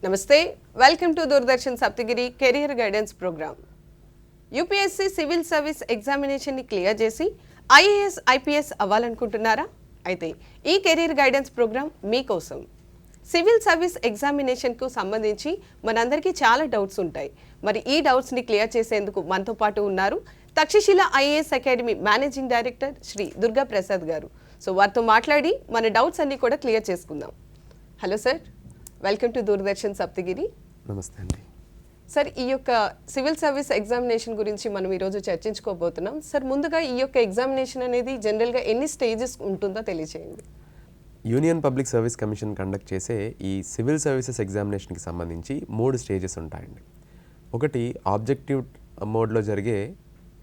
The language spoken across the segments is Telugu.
నమస్తే, welcome to Doordarshan Saptagiri career guidance programme. UPSC civil service ఎగ్జామినేషన్ని క్లియర్ చేసి ఐఏఎస్ ఐపీఎస్ అవ్వాలనుకుంటున్నారా? అయితే ఈ కెరియర్ గైడెన్స్ ప్రోగ్రామ్ మీకోసం. సివిల్ సర్వీస్ ఎగ్జామినేషన్కు సంబంధించి మనందరికీ చాలా డౌట్స్ ఉంటాయి. మరి ఈ డౌట్స్ని క్లియర్ చేసేందుకు మనతో పాటు ఉన్నారు Takshashila IAS academy managing director Shri Durga Prasad గారు. సో వారితో మాట్లాడి మన డౌట్స్ అన్ని కూడా క్లియర్ చేసుకుందాం. Hello sir, welcome to Doordarshan Saptagiri. నమస్తే అండి. సార్, ఈ యొక్క సివిల్ సర్వీస్ ఎగ్జామినేషన్ గురించి మనం ఈరోజు చర్చించుకోబోతున్నాం. సార్, ముందుగా ఈ యొక్క ఎగ్జామినేషన్ అనేది జనరల్గా ఎన్ని స్టేజెస్ ఉంటుందో తెలియజేయండి. Union public service commission conduct చేసే ఈ సివిల్ సర్వీసెస్ ఎగ్జామినేషన్కి సంబంధించి 3 స్టేజెస్ ఉంటాయండి. ఒకటి ఆబ్జెక్టివ్ మోడ్లో జరిగే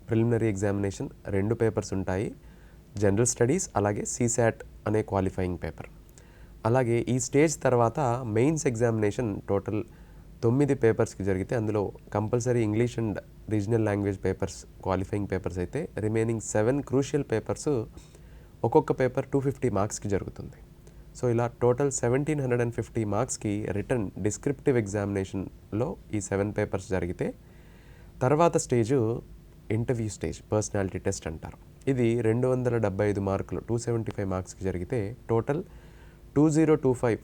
ప్రిలిమినరీ ఎగ్జామినేషన్, 2 పేపర్స్ ఉంటాయి, జనరల్ స్టడీస్ అలాగే సీసాట్ అనే క్వాలిఫైయింగ్ పేపర్. అలాగే ఈ స్టేజ్ తర్వాత మెయిన్స్ ఎగ్జామినేషన్ టోటల్ 9 పేపర్స్కి జరిగితే అందులో compulsory English and regional language papers qualifying papers అయితే రిమైనింగ్ 7 క్రూషియల్ పేపర్స్ ఒక్కొక్క పేపర్ 250 మార్క్స్కి జరుగుతుంది. సో ఇలా టోటల్ 1750 మార్క్స్కి రిటర్న్ డిస్క్రిప్టివ్ ఎగ్జామినేషన్లో ఈ 7 పేపర్స్ జరిగితే తర్వాత stage interview stage, personality test అంటారు. ఇది 275 మార్కులు 275 మార్క్స్కి జరిగితే టోటల్ 2025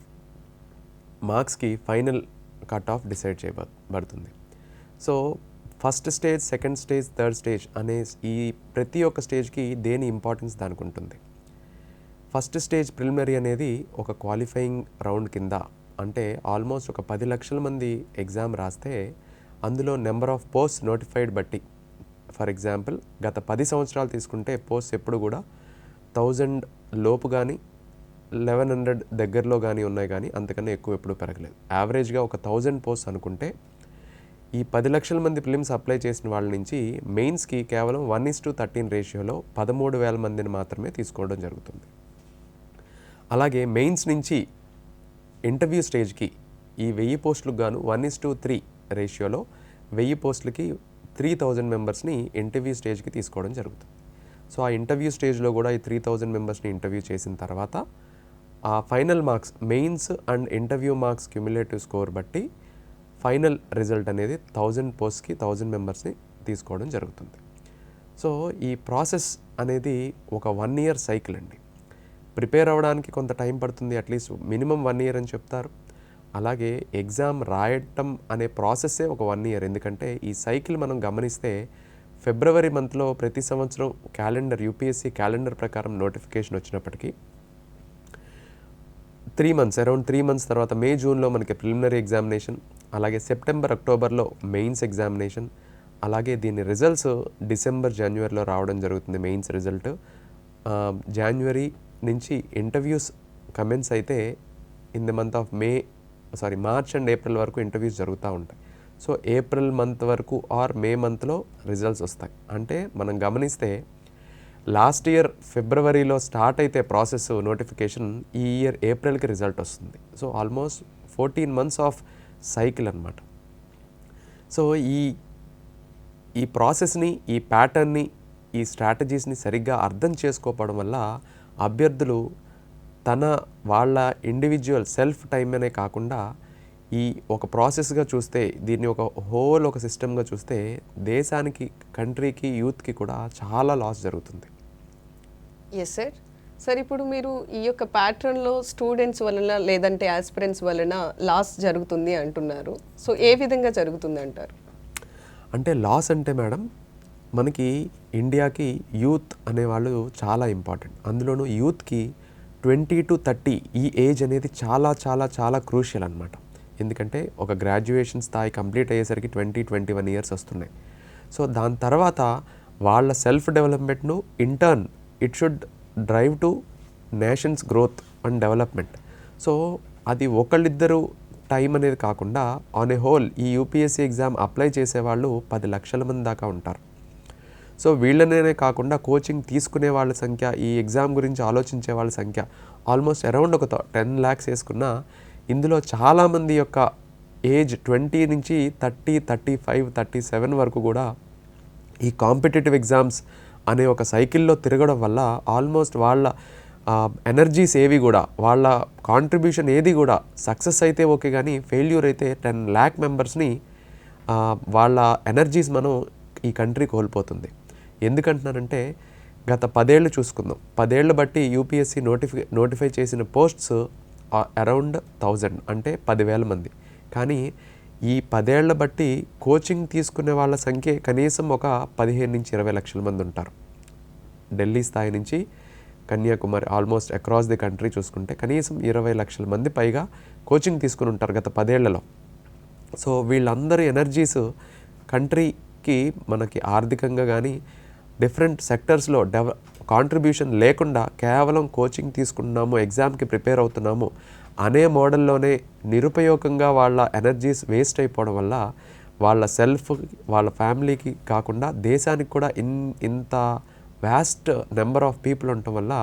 మార్క్స్కి ఫైనల్ కట్ ఆఫ్ డిసైడ్ చేయబడుతుంది. So first stage, second stage, third stage అనే ఈ ప్రతి ఒక్క స్టేజ్కి దేని ఇంపార్టెన్స్ దానికి ఉంటుంది. ఫస్ట్ స్టేజ్ ప్రిలిమినరీ అనేది ఒక క్వాలిఫైయింగ్ రౌండ్ కింద, అంటే ఆల్మోస్ట్ ఒక 10 లక్షల మంది ఎగ్జామ్ రాస్తే అందులో నెంబర్ ఆఫ్ పోస్ట్ నోటిఫైడ్ బట్టి, ఫర్ ఎగ్జాంపుల్ గత 10 సంవత్సరాలు తీసుకుంటే పోస్ట్ ఎప్పుడు కూడా 1000 లోపు కానీ 1100 దగ్గరలో కానీ ఉన్నాయి, కానీ అంతకన్నా ఎక్కువ ఎప్పుడు పెరగలేదు. యావరేజ్గా ఒక 1000 పోస్ట్ అనుకుంటే ఈ 10 లక్షల మంది ప్రిలిమ్స్ అప్లై చేసిన వాళ్ళ నుంచి మెయిన్స్కి కేవలం 1:13 రేషియోలో 13,000 మందిని మాత్రమే తీసుకోవడం జరుగుతుంది. అలాగే మెయిన్స్ నుంచి ఇంటర్వ్యూ స్టేజ్కి ఈ 1000 పోస్టులకు గాను 1:3 రేషియోలో 1000 పోస్టులకి 3000 మెంబర్స్ని ఇంటర్వ్యూ స్టేజ్కి తీసుకోవడం జరుగుతుంది. సో ఆ ఇంటర్వ్యూ స్టేజ్లో కూడా ఈ 3000 మెంబర్స్ని ఇంటర్వ్యూ చేసిన తర్వాత ఆ final marks, mains and interview marks cumulative score బట్టి ఫైనల్ రిజల్ట్ అనేది 1000 పోస్ట్కి 1000 మెంబర్స్ని తీసుకోవడం జరుగుతుంది. సో ఈ ప్రాసెస్ అనేది ఒక 1 ఇయర్ సైకిల్ అండి. ప్రిపేర్ అవ్వడానికి కొంత టైం పడుతుంది, అట్లీస్ట్ మినిమం 1 ఇయర్ అని చెప్తారు. అలాగే ఎగ్జామ్ రాయటం అనే ప్రాసెస్సే ఒక 1 ఇయర్. ఎందుకంటే ఈ సైకిల్ మనం గమనిస్తే ఫిబ్రవరి మంత్లో ప్రతి సంవత్సరం క్యాలెండర్, యూపీఎస్సీ క్యాలెండర్ ప్రకారం నోటిఫికేషన్ వచ్చినప్పటికీ 3 మంత్స్, అరౌండ్ 3 మంత్స్ తర్వాత మే, జూన్లో మనకి ప్రిలిమినరీ ఎగ్జామినేషన్, అలాగే సెప్టెంబర్, అక్టోబర్లో మెయిన్స్ ఎగ్జామినేషన్, అలాగే దీని రిజల్ట్స్ డిసెంబర్, జనవరిలో రావడం జరుగుతుంది. మెయిన్స్ రిజల్ట్ జనవరి నుంచి ఇంటర్వ్యూస్ కమెన్స్ అయితే in the month of March and April వరకు ఇంటర్వ్యూస్ జరుగుతూ ఉంటాయి. సో ఏప్రిల్ మంత్ వరకు ఆర్ మే మంత్లో రిజల్ట్స్ వస్తాయి. అంటే మనం గమనిస్తే లాస్ట్ ఇయర్ ఫిబ్రవరిలో స్టార్ట్ అయితే ప్రాసెస్ నోటిఫికేషన్, ఈ ఇయర్ ఏప్రిల్కి రిజల్ట్ వస్తుంది. So almost 14 months of cycle అన్నమాట. సో ఈ ప్రాసెస్ని, ఈ ప్యాటర్న్ని, ఈ స్ట్రాటజీస్ని సరిగ్గా అర్థం చేసుకోవడం వల్ల అభ్యర్థులు వాళ్ళ ఇండివిజువల్ సెల్ఫ్ టైం అనే కాకుండా ఈ ఒక ప్రాసెస్గా చూస్తే, దీన్ని ఒక సిస్టమ్గా చూస్తే దేశానికి, కంట్రీకి, యూత్కి కూడా చాలా లాస్ జరుగుతుంది. Yes sir. సార్, ఇప్పుడు మీరు ఈ యొక్క ప్యాటర్న్లో స్టూడెంట్స్ వలన లేదంటే ఆస్పిరెంట్స్ వలన లాస్ జరుగుతుంది అంటున్నారు. సో ఏ విధంగా జరుగుతుంది అంటారు? అంటే లాస్ అంటే మేడం, మనకి ఇండియాకి యూత్ అనేవాళ్ళు చాలా ఇంపార్టెంట్. అందులోనూ యూత్కి 20 to 30 ఈ ఏజ్ అనేది చాలా చాలా చాలా క్రూషియల్ అనమాట. ఎందుకంటే ఒక గ్రాడ్యుయేషన్ స్థాయి కంప్లీట్ అయ్యేసరికి 20-21 ఇయర్స్ వస్తున్నాయి. సో దాని తర్వాత వాళ్ళ సెల్ఫ్ డెవలప్మెంట్ను in turn it should drive to nation's growth and development. So అది ఒకళ్ళిద్దరు టైం అనేది కాకుండా ఆన్ ఏ హోల్ ఈ యూపీఎస్సీ ఎగ్జామ్ అప్లై చేసేవాళ్ళు 10 లక్షల మంది దాకా ఉంటారు. సో వీళ్ళనే కాకుండా కోచింగ్ తీసుకునే వాళ్ళ సంఖ్య, ఈ ఎగ్జామ్ గురించి ఆలోచించే వాళ్ళ సంఖ్య ఆల్మోస్ట్ అరౌండ్ ఒక 10 lakhs వేసుకున్న ఇందులో చాలామంది యొక్క ఏజ్ 20 నుంచి 30, 35, 37 వరకు కూడా ఈ కాంపిటేటివ్ ఎగ్జామ్స్ అనే ఒక సైకిల్లో తిరగడం వల్ల ఆల్మోస్ట్ వాళ్ళ ఎనర్జీస్ ఏవి కూడా వాళ్ళ కాంట్రిబ్యూషన్ ఏది కూడా సక్సెస్ అయితే ఓకే, కానీ ఫెయిల్యూర్ అయితే 10 lakh మెంబర్స్ని వాళ్ళ ఎనర్జీస్ మనం ఈ కంట్రీ కోల్పోతుంది. ఎందుకంటున్నానంటే గత 10 ఏళ్ళు చూసుకుందాం. 10 ఏళ్ళు బట్టి యూపీఎస్సీ నోటిఫై చేసిన పోస్ట్స్ అరౌండ్ 1000, అంటే 10,000 మంది. కానీ ఈ 10 ఏళ్ల బట్టి కోచింగ్ తీసుకునే వాళ్ళ సంఖ్య కనీసం ఒక 15 నుంచి 20 లక్షల మంది ఉంటారు. ఢిల్లీ స్థాయి నుంచి Kanyakumari almost across the country చూసుకుంటే కనీసం 20 లక్షల మంది పైగా కోచింగ్ తీసుకుని ఉంటారు గత 10 ఏళ్లలో. సో వీళ్ళందరి ఎనర్జీస్ కంట్రీకి మనకి ఆర్థికంగా కానీ డిఫరెంట్ సెక్టర్స్లో కాంట్రిబ్యూషన్ లేకుండా కేవలం కోచింగ్ తీసుకుంటున్నాము, ఎగ్జామ్కి ప్రిపేర్ అవుతున్నాము అనే మోడల్లోనే నిరుపయోగంగా వాళ్ళ ఎనర్జీస్ వేస్ట్ అయిపోవడం వల్ల వాళ్ళ సెల్ఫ్, వాళ్ళ ఫ్యామిలీకి కాకుండా దేశానికి కూడా ఇంత వ్యాస్ట్ నెంబర్ ఆఫ్ పీపుల్ ఉండటం వల్ల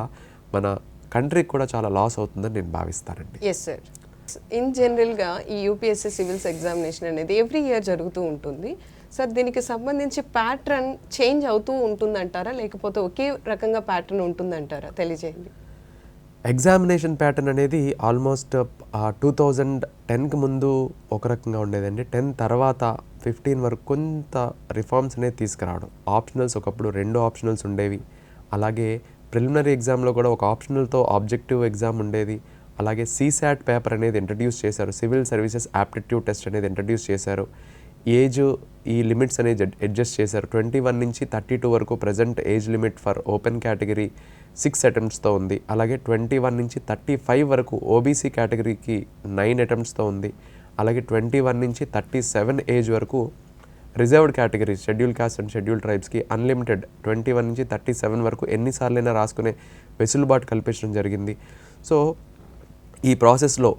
మన కంట్రీకి కూడా చాలా లాస్ అవుతుందని నేను భావిస్తానండి. Yes sir. ఇన్ జనరల్గా ఈ యూపీఎస్సీ సివిల్స్ ఎగ్జామినేషన్ అనేది ఎవ్రీ ఇయర్ జరుగుతూ ఉంటుంది సార్. దీనికి సంబంధించి ప్యాటర్న్ చేంజ్ అవుతూ ఉంటుందంటారా, లేకపోతే ఒకే రకంగా ప్యాటర్న్ ఉంటుందంటారా? తెలియజేయండి. ఎగ్జామినేషన్ ప్యాటర్న్ అనేది ఆల్మోస్ట్ 2010కి ముందు ఒక రకంగా ఉండేదండి. 10 తర్వాత 15 వరకు కొంత రిఫార్మ్స్ అనేది తీసుకురావడం. ఆప్షనల్స్ ఒకప్పుడు 2 ఆప్షనల్స్ ఉండేవి. అలాగే ప్రిలిమినరీ ఎగ్జామ్లో కూడా ఒక ఆప్షనల్తో ఆబ్జెక్టివ్ ఎగ్జామ్ ఉండేది. అలాగే సీసాట్ పేపర్ అనేది ఇంట్రడ్యూస్ చేశారు. సివిల్ సర్వీసెస్ యాప్టిట్యూడ్ టెస్ట్ అనేది ఇంట్రడ్యూస్ చేశారు. ఏజ్ ఈ లిమిట్స్ అనేది అడ్జస్ట్ చేశారు. 21 నుంచి 32 వరకు present age limit for open category 6 అటెంప్ట్స్తో ఉంది. అలాగే 21 నుంచి 35 వరకు ఓబీసీ కేటగిరీకి 9 అటెంప్ట్స్తో ఉంది. అలాగే 21 నుంచి 37 ఏజ్ వరకు reserved category scheduled caste and scheduled ట్రైబ్స్కి అన్లిమిటెడ్ 21 నుంచి 37 వరకు ఎన్నిసార్లైనా రాసుకునే వెసులుబాటు కల్పించడం జరిగింది. సో ఈ ప్రాసెస్లో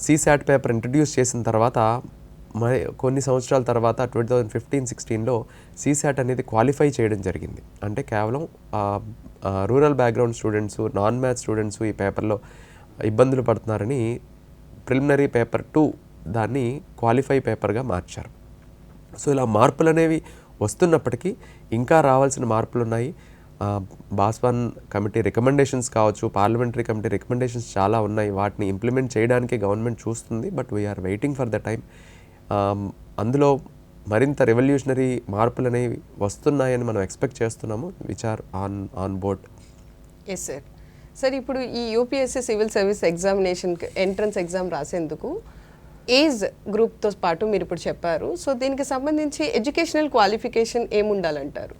సీసాట్ పేపర్ ఇంట్రడ్యూస్ చేసిన తర్వాత కొన్ని సంవత్సరాల తర్వాత 2015-16లో సీసాట్ అనేది క్వాలిఫై చేయడం జరిగింది. అంటే కేవలం rural background students, non maths students ఈ పేపర్లో ఇబ్బందులు పడుతున్నారని ప్రిలిమినరీ పేపర్ 2 దాన్ని క్వాలిఫై పేపర్గా మార్చారు. సో ఇలా మార్పులు అనేవి వస్తున్నప్పటికీ ఇంకా రావాల్సిన మార్పులు ఉన్నాయి. బాస్వాన్ కమిటీ రికమెండేషన్స్ కావచ్చు, పార్లమెంటరీ కమిటీ రికమెండేషన్స్ చాలా ఉన్నాయి. వాటిని ఇంప్లిమెంట్ చేయడానికి గవర్నమెంట్ చూస్తుంది. But we are waiting for the time. అందులో మరింత రెవల్యూషనరీ మార్పులు అనేవి వస్తున్నాయని మనం ఎక్స్పెక్ట్ చేస్తున్నాము. Which are on board. Yes sir. Sir, ఇప్పుడు ఈ UPSC civil service examination entrance exam రాసేందుకు ఏజ్ గ్రూప్తో పాటు మీరు ఇప్పుడు చెప్పారు. సో దీనికి సంబంధించి ఎడ్యుకేషనల్ క్వాలిఫికేషన్ ఏముండాలంటారు?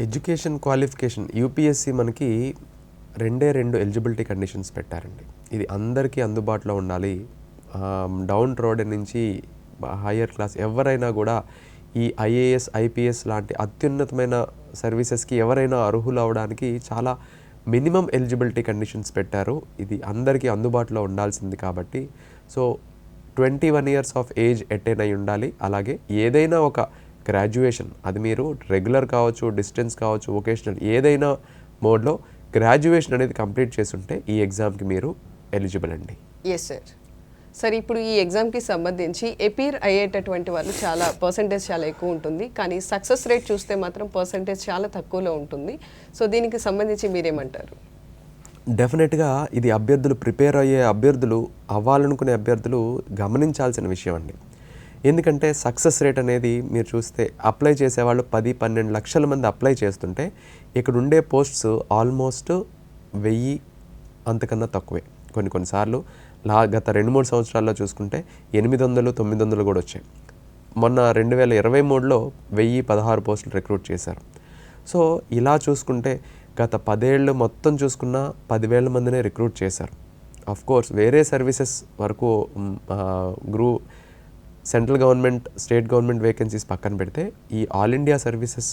ఎడ్యుకేషన్ క్వాలిఫికేషన్ యూపీఎస్సీ మనకి 2 ఎలిజిబిలిటీ కండిషన్స్ పెట్టారండి. ఇది అందరికీ అందుబాటులో ఉండాలి. డౌన్ రోడ్ నుంచి హయ్యర్ క్లాస్ ఎవరైనా కూడా ఈ ఐఏఎస్, ఐపీఎస్ లాంటి అత్యున్నతమైన సర్వీసెస్కి ఎవరైనా అర్హులు అవడానికి చాలా మినిమం ఎలిజిబిలిటీ కండిషన్స్ పెట్టారు. ఇది అందరికీ అందుబాటులో ఉండాల్సింది కాబట్టి. So 21 years of age attain అయి ఉండాలి. అలాగే ఏదైనా ఒక గ్రాడ్యుయేషన్, అది మీరు రెగ్యులర్ కావచ్చు, డిస్టెన్స్ కావచ్చు, వొకేషనల్ ఏదైనా మోడ్లో గ్రాడ్యుయేషన్ అనేది కంప్లీట్ చేసుంటే ఈ ఎగ్జామ్కి మీరు ఎలిజిబుల్ అండి. Yes sir. సార్, ఇప్పుడు ఈ ఎగ్జామ్కి సంబంధించి ఎపీర్ అయ్యేటటువంటి వాళ్ళు పర్సంటేజ్ చాలా ఎక్కువ ఉంటుంది, కానీ సక్సెస్ రేట్ చూస్తే మాత్రం పర్సంటేజ్ చాలా తక్కువలో ఉంటుంది. సో దీనికి సంబంధించి మీరేమంటారు? డెఫినెట్గా ఇది అభ్యర్థులు, ప్రిపేర్ అయ్యే అభ్యర్థులు, అవ్వాలనుకునే అభ్యర్థులు గమనించాల్సిన విషయం అండి. ఎందుకంటే సక్సెస్ రేట్ అనేది మీరు చూస్తే అప్లై చేసేవాళ్ళు 10-12 లక్షల మంది అప్లై చేస్తుంటే ఇక్కడ ఉండే పోస్ట్స్ ఆల్మోస్ట్ 1000 అంతకన్నా తక్కువే. కొన్నిసార్లు గత 2-3 సంవత్సరాల్లో చూసుకుంటే 800-900 కూడా వచ్చాయి. మొన్న 2023లో 1016 పోస్టులు రిక్రూట్ చేశారు. సో ఇలా చూసుకుంటే గత 10 ఏళ్ళు మొత్తం చూసుకున్న 10,000 మందినే రిక్రూట్ చేశారు. ఆఫ్ కోర్స్ వేరే సర్వీసెస్ వరకు central government, state government vacancies పక్కన పెడితే ఈ ఆల్ ఇండియా సర్వీసెస్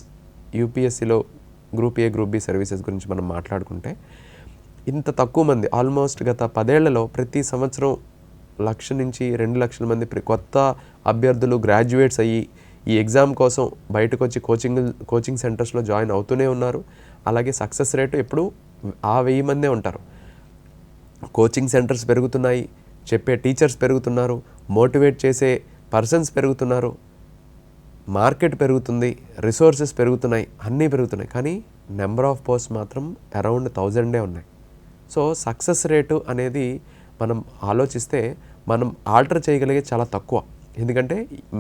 యూపీఎస్సీలో group A, group B services గురించి మనం మాట్లాడుకుంటే ఇంత తక్కువ మంది, ఆల్మోస్ట్ గత 10 ఏళ్లలో ప్రతి సంవత్సరం 1,00,000 నుంచి 2,00,000 మంది కొత్త అభ్యర్థులు గ్రాడ్యుయేట్స్ అయ్యి ఈ ఎగ్జామ్ కోసం బయటకు వచ్చి కోచింగ్ సెంటర్స్లో జాయిన్ అవుతూనే ఉన్నారు. అలాగే సక్సెస్ రేటు ఎప్పుడు 1000 మందే ఉంటారు. కోచింగ్ సెంటర్స్ పెరుగుతున్నాయి, చెప్పే టీచర్స్ పెరుగుతున్నారు, మోటివేట్ చేసే పర్సన్స్ పెరుగుతున్నారు, మార్కెట్ పెరుగుతుంది, రిసోర్సెస్ పెరుగుతున్నాయి, అన్నీ పెరుగుతున్నాయి. కానీ నెంబర్ ఆఫ్ పోస్ట్ మాత్రం అరౌండ్ 1000 ఉన్నాయి. సో సక్సెస్ రేటు అనేది మనం ఆలోచిస్తే మనం ఆల్టర్ చేయగలిగే చాలా తక్కువ. ఎందుకంటే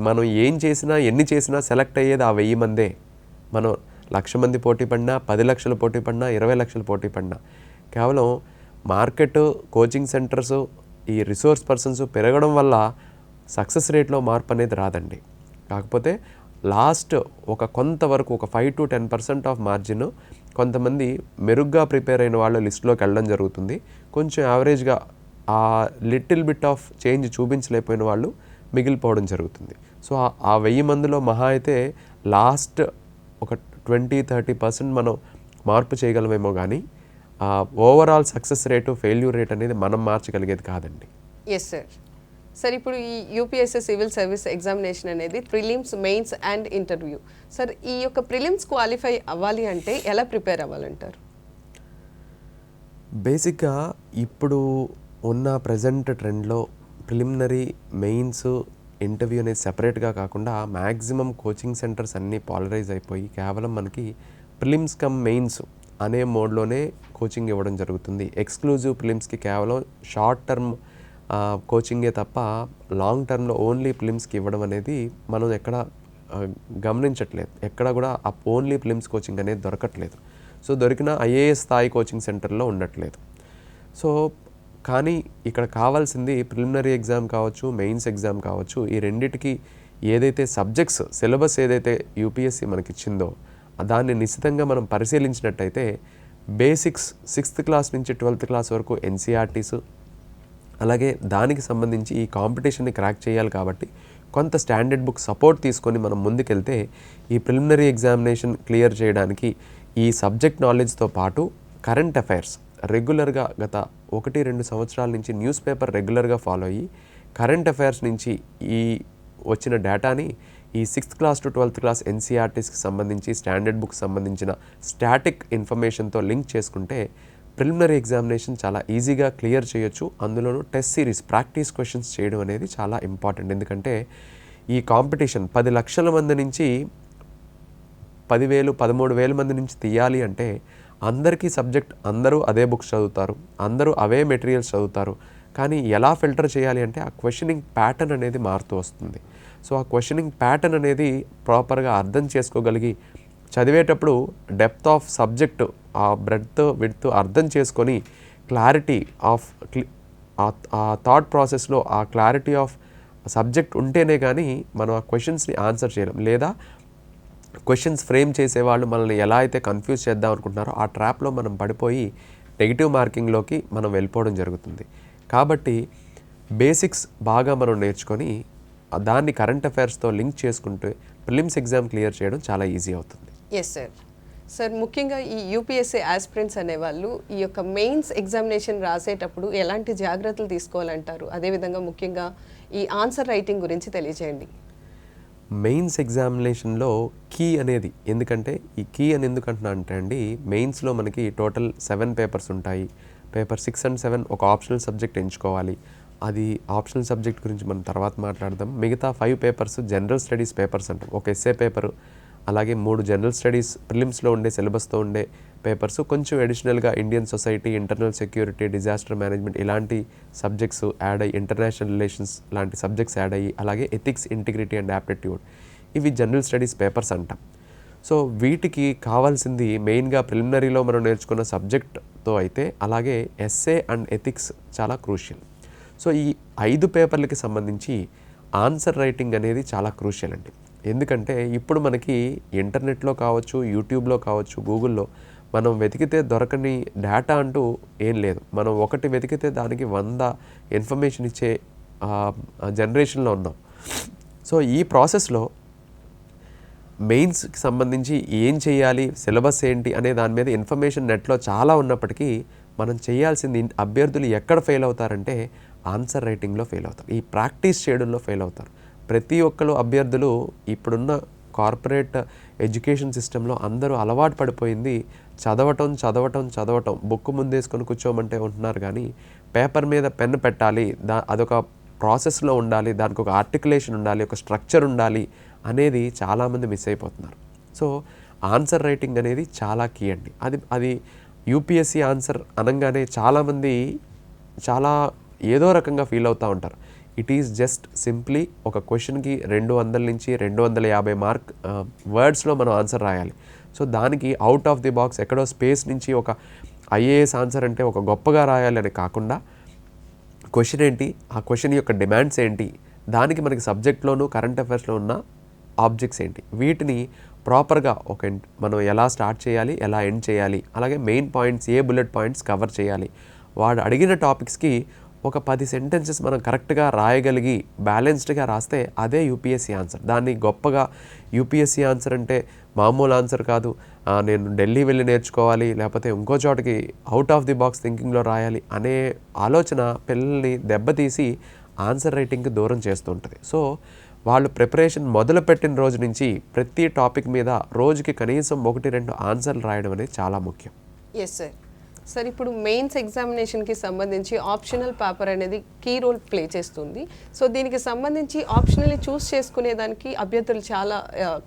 మనం ఏం చేసినా ఎన్ని చేసినా సెలెక్ట్ అయ్యేది ఆ 1000 మందే. మనం 1,00,000 మంది పోటీ పడినా, 10 లక్షలు పోటీ పడినా, 20 లక్షలు పోటీ పడినా కేవలం మార్కెట్, కోచింగ్ సెంటర్స్, ఈ రిసోర్స్ పర్సన్స్ పెరగడం వల్ల సక్సెస్ రేట్లో మార్పు అనేది రాదండి. కాకపోతే లాస్ట్ కొంతవరకు 5 to 10% ఆఫ్ మార్జిన్ కొంతమంది మెరుగ్గా ప్రిపేర్ అయిన వాళ్ళ లిస్టులోకి వెళ్ళడం జరుగుతుంది. కొంచెం యావరేజ్గా ఆ లిటిల్ బిట్ ఆఫ్ చేంజ్ చూపించలేకపోయిన వాళ్ళు మిగిలిపోవడం జరుగుతుంది. సో ఆ 1000 మందిలో మహా అయితే లాస్ట్ 20-30% మనం మార్పు చేయగలమేమో కానీ overall success rate, failure rate అనేది మనం మార్చగలిగేది కాదండి. Yes sir. సార్ ఇప్పుడు ఈ యూపీఎస్సీ సివిల్ సర్వీస్ ఎగ్జామినేషన్ అనేది prelims, mains and interview. Sir ఈ యొక్క ప్రిలిమ్స్ క్వాలిఫై అవ్వాలి అంటే ఎలా ప్రిపేర్ అవ్వాలంటారు? బేసిక్గా ఇప్పుడు ఉన్న ప్రజెంట్ ట్రెండ్లో ప్రిలిమినరీ, మెయిన్స్, ఇంటర్వ్యూ అనేది సెపరేట్గా కాకుండా మ్యాక్సిమం కోచింగ్ సెంటర్స్ అన్నీ పాలరైజ్ అయిపోయి కేవలం మనకి ప్రిలిమ్స్ కమ్ మెయిన్స్ అనే మోడ్లోనే కోచింగ్ ఇవ్వడం జరుగుతుంది. ఎక్స్క్లూజివ్ ప్రిలిమ్స్కి కేవలం షార్ట్ టర్మ్ కోచింగే తప్ప లాంగ్ టర్మ్లో ఓన్లీ ప్రిలిమ్స్కి ఇవ్వడం అనేది మనం ఎక్కడ గమనించట్లేదు. ఎక్కడ కూడా ఆ ఓన్లీ ప్రిలిమ్స్ కోచింగ్ అనేది దొరకట్లేదు. సో దొరికిన ఐఏఎస్ స్థాయి కోచింగ్ సెంటర్లో ఉండట్లేదు. సో కానీ ఇక్కడ కావాల్సింది ప్రిలిమినరీ ఎగ్జామ్ కావచ్చు, మెయిన్స్ ఎగ్జామ్ కావచ్చు, ఈ రెండిటికి ఏదైతే సబ్జెక్ట్స్ సిలబస్ ఏదైతే యూపీఎస్సీ మనకి ఇచ్చిందో దాన్ని నిశ్చితంగా మనం పరిశీలించినట్టయితే బేసిక్స్ 6th క్లాస్ నుంచి 12th క్లాస్ వరకు ఎన్సీఆర్టీస్, అలాగే దానికి సంబంధించి ఈ కాంపిటీషన్ని క్రాక్ చేయాలి కాబట్టి కొంత స్టాండర్డ్ బుక్ సపోర్ట్ తీసుకొని మనం ముందుకెళ్తే ఈ ప్రిలిమినరీ ఎగ్జామినేషన్ క్లియర్ చేయడానికి ఈ సబ్జెక్ట్ నాలెడ్జ్తో పాటు కరెంట్ అఫైర్స్ రెగ్యులర్గా గత 1-2 సంవత్సరాల నుంచి న్యూస్ పేపర్ రెగ్యులర్గా ఫాలో అయ్యి కరెంట్ అఫైర్స్ నుంచి ఈ వచ్చిన డేటాని ఈ 6th class to 12th class ఎన్సీఆర్టీస్కి సంబంధించి స్టాండర్డ్ బుక్ సంబంధించిన స్టాటిక్ ఇన్ఫర్మేషన్తో లింక్ చేసుకుంటే ప్రిలిమినరీ ఎగ్జామినేషన్ చాలా ఈజీగా క్లియర్ చేయొచ్చు. అందులోనూ టెస్ట్ సిరీస్ ప్రాక్టీస్ క్వశ్చన్స్ చేయడం అనేది చాలా ఇంపార్టెంట్. ఎందుకంటే ఈ కాంపిటీషన్ 10 లక్షల మంది నుంచి 10,000, 13,000 మంది నుంచి తీయాలి అంటే అందరికీ సబ్జెక్ట్ అందరూ అదే బుక్స్ చదువుతారు, అందరూ అవే మెటీరియల్స్ చదువుతారు. కానీ ఎలా ఫిల్టర్ చేయాలి అంటే ఆ క్వశ్చనింగ్ ప్యాటర్న్ అనేది మారుతూ వస్తుంది. సో ఆ క్వశ్చనింగ్ ప్యాటర్న్ అనేది ప్రాపర్గా అర్థం చేసుకోగలిగి చదివేటప్పుడు డెప్త్ ఆఫ్ సబ్జెక్ట్, ఆ బ్రెడ్త్ విడ్త్ అర్థం చేసుకొని క్లారిటీ ఆఫ్ ఆ థాట్ ప్రాసెస్లో ఆ క్లారిటీ ఆఫ్ సబ్జెక్ట్ ఉంటేనే కానీ మనం ఆ క్వశ్చన్స్ని ఆన్సర్ చేయలేం. లేదా క్వశ్చన్స్ ఫ్రేమ్ చేసేవాళ్ళు మనల్ని ఎలా అయితే కన్ఫ్యూజ్ చేద్దాం అనుకుంటున్నారో ఆ ట్రాప్లో మనం పడిపోయి నెగిటివ్ మార్కింగ్లోకి మనం వెళ్ళిపోవడం జరుగుతుంది. కాబట్టి బేసిక్స్ బాగా మనం నేర్చుకొని దాన్ని కరెంట్ అఫైర్స్తో లింక్ చేసుకుంటూ ప్రిలిమ్స్ ఎగ్జామ్ క్లియర్ చేయడం చాలా ఈజీ అవుతుంది. Yes sir. సార్ ముఖ్యంగా ఈ యూపీఎస్సీ ఆస్పిరెంట్స్ అనేవాళ్ళు ఈ యొక్క మెయిన్స్ ఎగ్జామినేషన్ రాసేటప్పుడు ఎలాంటి జాగ్రత్తలు తీసుకోవాలంటారు? అదేవిధంగా ముఖ్యంగా ఈ ఆన్సర్ రైటింగ్ గురించి తెలియజేయండి. మెయిన్స్ ఎగ్జామినేషన్లో కీ అనేది, ఎందుకంటే ఈ కీ అని ఎందుకు అంటున్నా అంటే అండి, మెయిన్స్లో మనకి టోటల్ 7 పేపర్స్ ఉంటాయి. పేపర్ 6 and 7 ఒక ఆప్షనల్ సబ్జెక్ట్ ఎంచుకోవాలి. అది ఆప్షనల్ సబ్జెక్ట్ గురించి మనం తర్వాత మాట్లాడదాం. మిగతా 5 పేపర్స్ జనరల్ స్టడీస్ పేపర్స్ అంటాం. ఒక ఎస్ఏ పేపరు, అలాగే 3 జనరల్ స్టడీస్ ప్రిలిమ్స్లో ఉండే సిలబస్తో ఉండే పేపర్స్, కొంచెం అడిషనల్గా Indian society, internal security, disaster management ఇలాంటి సబ్జెక్ట్స్ యాడ్ అయ్యి, ఇంటర్నేషనల్ రిలేషన్స్ లాంటి సబ్జెక్ట్స్ యాడ్ అయ్యి, అలాగే ఎథిక్స్, ఇంటిగ్రిటీ అండ్ యాప్టిట్యూడ్, ఇవి జనరల్ స్టడీస్ పేపర్స్ అంటాం. సో వీటికి కావాల్సింది మెయిన్గా ప్రిలిమినరీలో మనం నేర్చుకున్న సబ్జెక్ట్తో అయితే అలాగే ఎస్ఏ అండ్ ఎథిక్స్ చాలా క్రూషియల్. సో ఈ 5 పేపర్లకి సంబంధించి ఆన్సర్ రైటింగ్ అనేది చాలా క్రూషియల్ అండి. ఎందుకంటే ఇప్పుడు మనకి ఇంటర్నెట్లో కావచ్చు, యూట్యూబ్లో కావచ్చు, గూగుల్లో మనం వెతికితే దొరకని డేటా అంటూ ఏం లేదు. మనం ఒకటి వెతికితే దానికి 100 ఇన్ఫర్మేషన్ ఇచ్చే జనరేషన్లో ఉన్నాం. సో ఈ ప్రాసెస్లో మెయిన్స్కి సంబంధించి ఏం చేయాలి, సిలబస్ ఏంటి అనే దాని మీద ఇన్ఫర్మేషన్ నెట్లో చాలా ఉన్నప్పటికీ మనం చేయాల్సింది, అభ్యర్థులు ఎక్కడ ఫెయిల్ అవుతారంటే ఆన్సర్ రైటింగ్లో ఫెయిల్ అవుతారు, ఈ ప్రాక్టీస్ చేయడంలో ఫెయిల్ అవుతారు. ప్రతి ఒక్కరు అభ్యర్థులు ఇప్పుడున్న కార్పొరేట్ ఎడ్యుకేషన్ సిస్టంలో అందరూ అలవాటు పడిపోయింది చదవటం, బుక్ ముందేసుకొని కూర్చోమంటే ఉంటున్నారు. కానీ పేపర్ మీద పెన్ పెట్టాలి, అదొక ప్రాసెస్లో ఉండాలి, దానికి ఒక ఆర్టికులేషన్ ఉండాలి, ఒక స్ట్రక్చర్ ఉండాలి అనేది చాలామంది మిస్ అయిపోతున్నారు. సో ఆన్సర్ రైటింగ్ అనేది చాలా కీ అండి. అది యూపీఎస్సీ ఆన్సర్ అనగానే చాలామంది చాలా ఏదో రకంగా ఫీల్ అవుతూ ఉంటారు. ఇట్ ఈస్ జస్ట్ సింప్లీ ఒక క్వశ్చన్కి 200 నుంచి 250 మార్క్ వర్డ్స్లో మనం ఆన్సర్ రాయాలి. సో దానికి అవుట్ ఆఫ్ ది బాక్స్ ఎక్కడో స్పేస్ నుంచి ఒక ఐఏఎస్ ఆన్సర్ అంటే ఒక గొప్పగా రాయాలి అని కాకుండా క్వశ్చన్ ఏంటి, ఆ క్వశ్చన్ యొక్క డిమాండ్స్ ఏంటి, దానికి మనకి సబ్జెక్ట్లోనూ కరెంట్ అఫైర్స్లో ఉన్న ఆబ్జెక్ట్స్ ఏంటి, వీటిని ప్రాపర్గా మనం ఎలా స్టార్ట్ చేయాలి, ఎలా ఎండ్ చేయాలి, అలాగే మెయిన్ పాయింట్స్ ఏ బుల్లెట్ పాయింట్స్ కవర్ చేయాలి, వాడు అడిగిన టాపిక్స్కి ఒక 10 సెంటెన్సెస్ మనం కరెక్ట్గా రాయగలిగి బ్యాలెన్స్డ్గా రాస్తే అదే యూపీఎస్సీ ఆన్సర్. దాన్ని గొప్పగా యూపీఎస్సీ ఆన్సర్ అంటే మామూలు ఆన్సర్ కాదు, నేను ఢిల్లీ వెళ్ళి నేర్చుకోవాలి, లేకపోతే ఇంకో చోటకి అవుట్ ఆఫ్ ది బాక్స్ థింకింగ్లో రాయాలి అనే ఆలోచన పిల్లల్ని దెబ్బతీసి ఆన్సర్ రైటింగ్కి దూరం చేస్తూ ఉంటుంది. సో వాళ్ళు ప్రిపరేషన్ మొదలుపెట్టిన రోజు నుంచి ప్రతి టాపిక్ మీద రోజుకి కనీసం 1-2 ఆన్సర్లు రాయడం అనేది చాలా ముఖ్యం. Yes sir. సార్ ఇప్పుడు మెయిన్స్ ఎగ్జామినేషన్కి సంబంధించి ఆప్షనల్ పేపర్ అనేది కీ రోల్ ప్లే చేస్తుంది. సో దీనికి సంబంధించి ఆప్షనల్లీ చూస్ చేసుకునేదానికి అభ్యర్థులు చాలా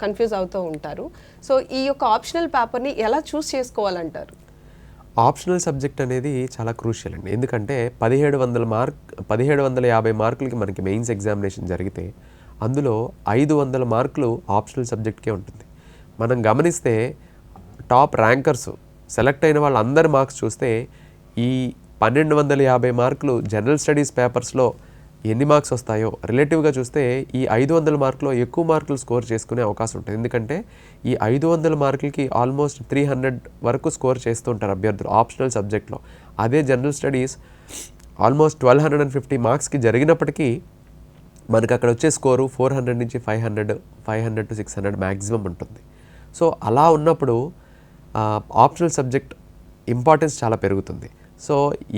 కన్ఫ్యూజ్ అవుతూ ఉంటారు. సో ఈ యొక్క ఆప్షనల్ పేపర్ని ఎలా చూస్ చేసుకోవాలంటారు? ఆప్షనల్ సబ్జెక్ట్ అనేది చాలా క్రూషియల్ అండి. ఎందుకంటే 1750 మార్కులకి మనకి మెయిన్స్ ఎగ్జామినేషన్ జరిగితే అందులో 500 మార్కులు ఆప్షనల్ సబ్జెక్ట్కే ఉంటుంది. మనం గమనిస్తే టాప్ ర్యాంకర్స్ సెలెక్ట్ అయిన వాళ్ళందరి మార్క్స్ చూస్తే ఈ 1250 మార్కులు జనరల్ స్టడీస్ పేపర్స్లో ఎన్ని మార్క్స్ వస్తాయో రిలేటివ్గా చూస్తే ఈ 500 మార్కులో ఎక్కువ మార్కులు స్కోర్ చేసుకునే అవకాశం ఉంటుంది. ఎందుకంటే ఈ 500 మార్కులకి ఆల్మోస్ట్ 300 వరకు స్కోర్ చేస్తూ ఉంటారు అభ్యర్థులు ఆప్షనల్ సబ్జెక్ట్లో. అదే జనరల్ స్టడీస్ ఆల్మోస్ట్ 1250 మార్క్స్కి జరిగినప్పటికీ మనకు అక్కడ వచ్చే స్కోరు 400 నుంచి 500 to 600 మ్యాక్సిమం ఉంటుంది. సో అలా ఉన్నప్పుడు ఆప్షనల్ సబ్జెక్ట్ ఇంపార్టెన్స్ చాలా పెరుగుతుంది. సో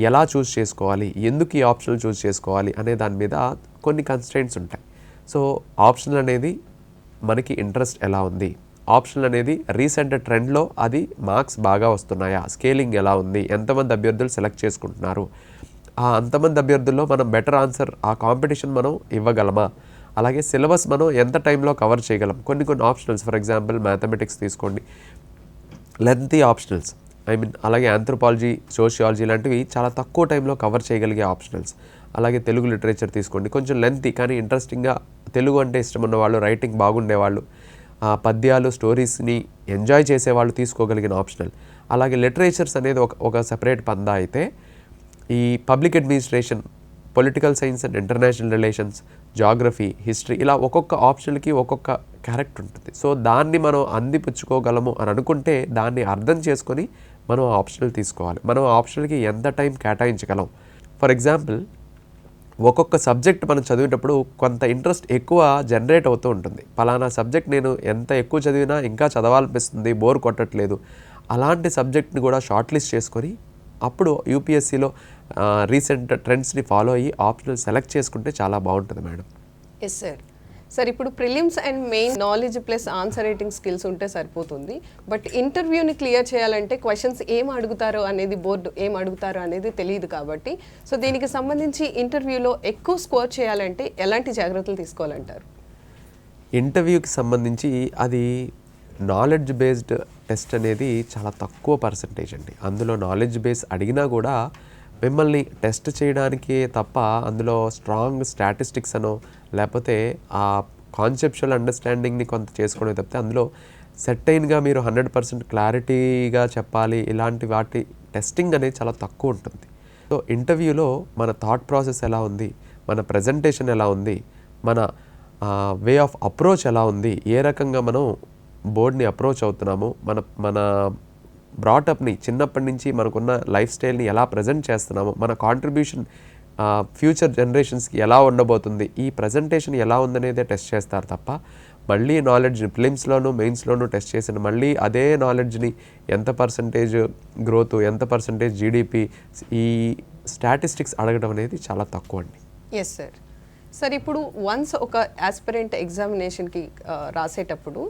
ఎలా చూస్ చేసుకోవాలి, ఎందుకు ఈ ఆప్షనల్ చూస్ చేసుకోవాలి అనే దాని మీద కొన్ని కన్స్ట్రెయింట్స్ ఉంటాయి. సో ఆప్షనల్ అనేది మనకి ఇంట్రెస్ట్ ఎలా ఉంది, ఆప్షనల్ అనేది రీసెంట్ ట్రెండ్లో అది మార్క్స్ బాగా వస్తున్నాయా, స్కేలింగ్ ఎలా ఉంది, ఎంతమంది అభ్యర్థులు సెలెక్ట్ చేసుకుంటున్నారు, అంతమంది అభ్యర్థుల్లో మనం బెటర్ ఆన్సర్ ఆ కాంపిటీషన్ మనం ఇవ్వగలమా, అలాగే సిలబస్ మనం ఎంత టైంలో కవర్ చేయగలం. కొన్ని ఆప్షనల్స్ ఫర్ ఎగ్జాంపుల్ మ్యాథమెటిక్స్ తీసుకోండి, లెంతీ ఆప్షనల్స్, అలాగే ఆంథ్రోపాలజీ, సోషియాలజీ లాంటివి చాలా తక్కువ టైంలో కవర్ చేయగలిగే ఆప్షనల్స్. అలాగే తెలుగు లిటరేచర్ తీసుకోండి, కొంచెం లెంతీ కానీ ఇంట్రెస్టింగ్గా తెలుగు అంటే ఇష్టం ఉన్నవాళ్ళు, రైటింగ్ బాగుండేవాళ్ళు, పద్యాలు స్టోరీస్ని ఎంజాయ్ చేసేవాళ్ళు తీసుకోగలిగిన ఆప్షనల్. అలాగే లిటరేచర్స్ అనేది ఒక సెపరేట్ పందా అయితే ఈ public administration, political science and international relations, geography, history ఇలా ఒక్కొక్క ఆప్షన్కి ఒక్కొక్క క్యారెక్టర్ ఉంటుంది. సో దాన్ని మనం అందిపుచ్చుకోగలము అని అనుకుంటే దాన్ని అర్థం చేసుకొని మనం ఆప్షనల్ తీసుకోవాలి. మనం ఆప్షనల్కి ఎంత టైం కేటాయించగలం. ఫర్ ఎగ్జాంపుల్ ఒక్కొక్క సబ్జెక్ట్ మనం చదివేటప్పుడు కొంత ఇంట్రెస్ట్ ఎక్కువ జనరేట్ అవుతూ ఉంటుంది. పలానా సబ్జెక్ట్ నేను ఎంత ఎక్కువ చదివినా ఇంకా చదవాలనిపిస్తుంది, బోర్ కొట్టట్లేదు, అలాంటి సబ్జెక్ట్ని కూడా షార్ట్ లిస్ట్ చేసుకొని అప్పుడు యూపీఎస్సీలో రీసెంట్ ట్రెండ్స్ని ఫాలో అయ్యి ఆప్షనల్ సెలెక్ట్ చేసుకుంటే చాలా బాగుంటుంది మేడం. Yes sir. సార్ ఇప్పుడు prelims and main knowledge plus answer writing skills ఉంటే సరిపోతుంది. బట్ ఇంటర్వ్యూని క్లియర్ చేయాలంటే క్వశ్చన్స్ ఏం అడుగుతారో అనేది, బోర్డు ఏం అడుగుతారో అనేది తెలియదు కాబట్టి, సో దీనికి సంబంధించి ఇంటర్వ్యూలో ఎక్కువ స్కోర్ చేయాలంటే ఎలాంటి జాగ్రత్తలు తీసుకోవాలంటారు? ఇంటర్వ్యూకి సంబంధించి అది నాలెడ్జ్ బేస్డ్ టెస్ట్ అనేది చాలా తక్కువ పర్సంటేజ్ అండి. అందులో నాలెడ్జ్ బేస్ అడిగినా కూడా మిమ్మల్ని టెస్ట్ చేయడానికే తప్ప అందులో స్ట్రాంగ్ స్టాటిస్టిక్స్ అనో లేకపోతే ఆ కాన్సెప్చువల్ అండర్స్టాండింగ్ని కొంత చేసుకోవడం తప్పితే అందులో సెట్టైన్గా మీరు 100% క్లారిటీగా చెప్పాలి, ఇలాంటి వాటి టెస్టింగ్ అనేది చాలా తక్కువ ఉంటుంది. సో ఇంటర్వ్యూలో మన థాట్ ప్రాసెస్ ఎలా ఉంది, మన ప్రజెంటేషన్ ఎలా ఉంది, మన వే ఆఫ్ అప్రోచ్ ఎలా ఉంది, ఏ రకంగా మనం బోర్డ్ని అప్రోచ్ అవుతున్నాము, మన బ్రాటప్ని చిన్నప్పటి నుంచి మనకున్న లైఫ్ స్టైల్ని ఎలా ప్రజెంట్ చేస్తున్నాము, మన కాంట్రిబ్యూషన్ ఫ్యూచర్ జనరేషన్స్కి ఎలా ఉండబోతుంది, ఈ ప్రజెంటేషన్ ఎలా ఉందనేదే టెస్ట్ చేస్తారు తప్ప మళ్ళీ నాలెడ్జ్ని ఫిలిమ్స్లోనూ మెయిన్స్లోనూ టెస్ట్ చేసిన మళ్ళీ అదే నాలెడ్జ్ని ఎంత పర్సంటేజ్ గ్రోత్, ఎంత పర్సంటేజ్ జీడిపి, ఈ స్టాటిస్టిక్స్ అడగడం అనేది చాలా తక్కువ అండి. Yes sir. సార్ ఇప్పుడు వన్స్ ఒక ఆస్పిరెంట్ ఎగ్జామినేషన్కి రాసేటప్పుడు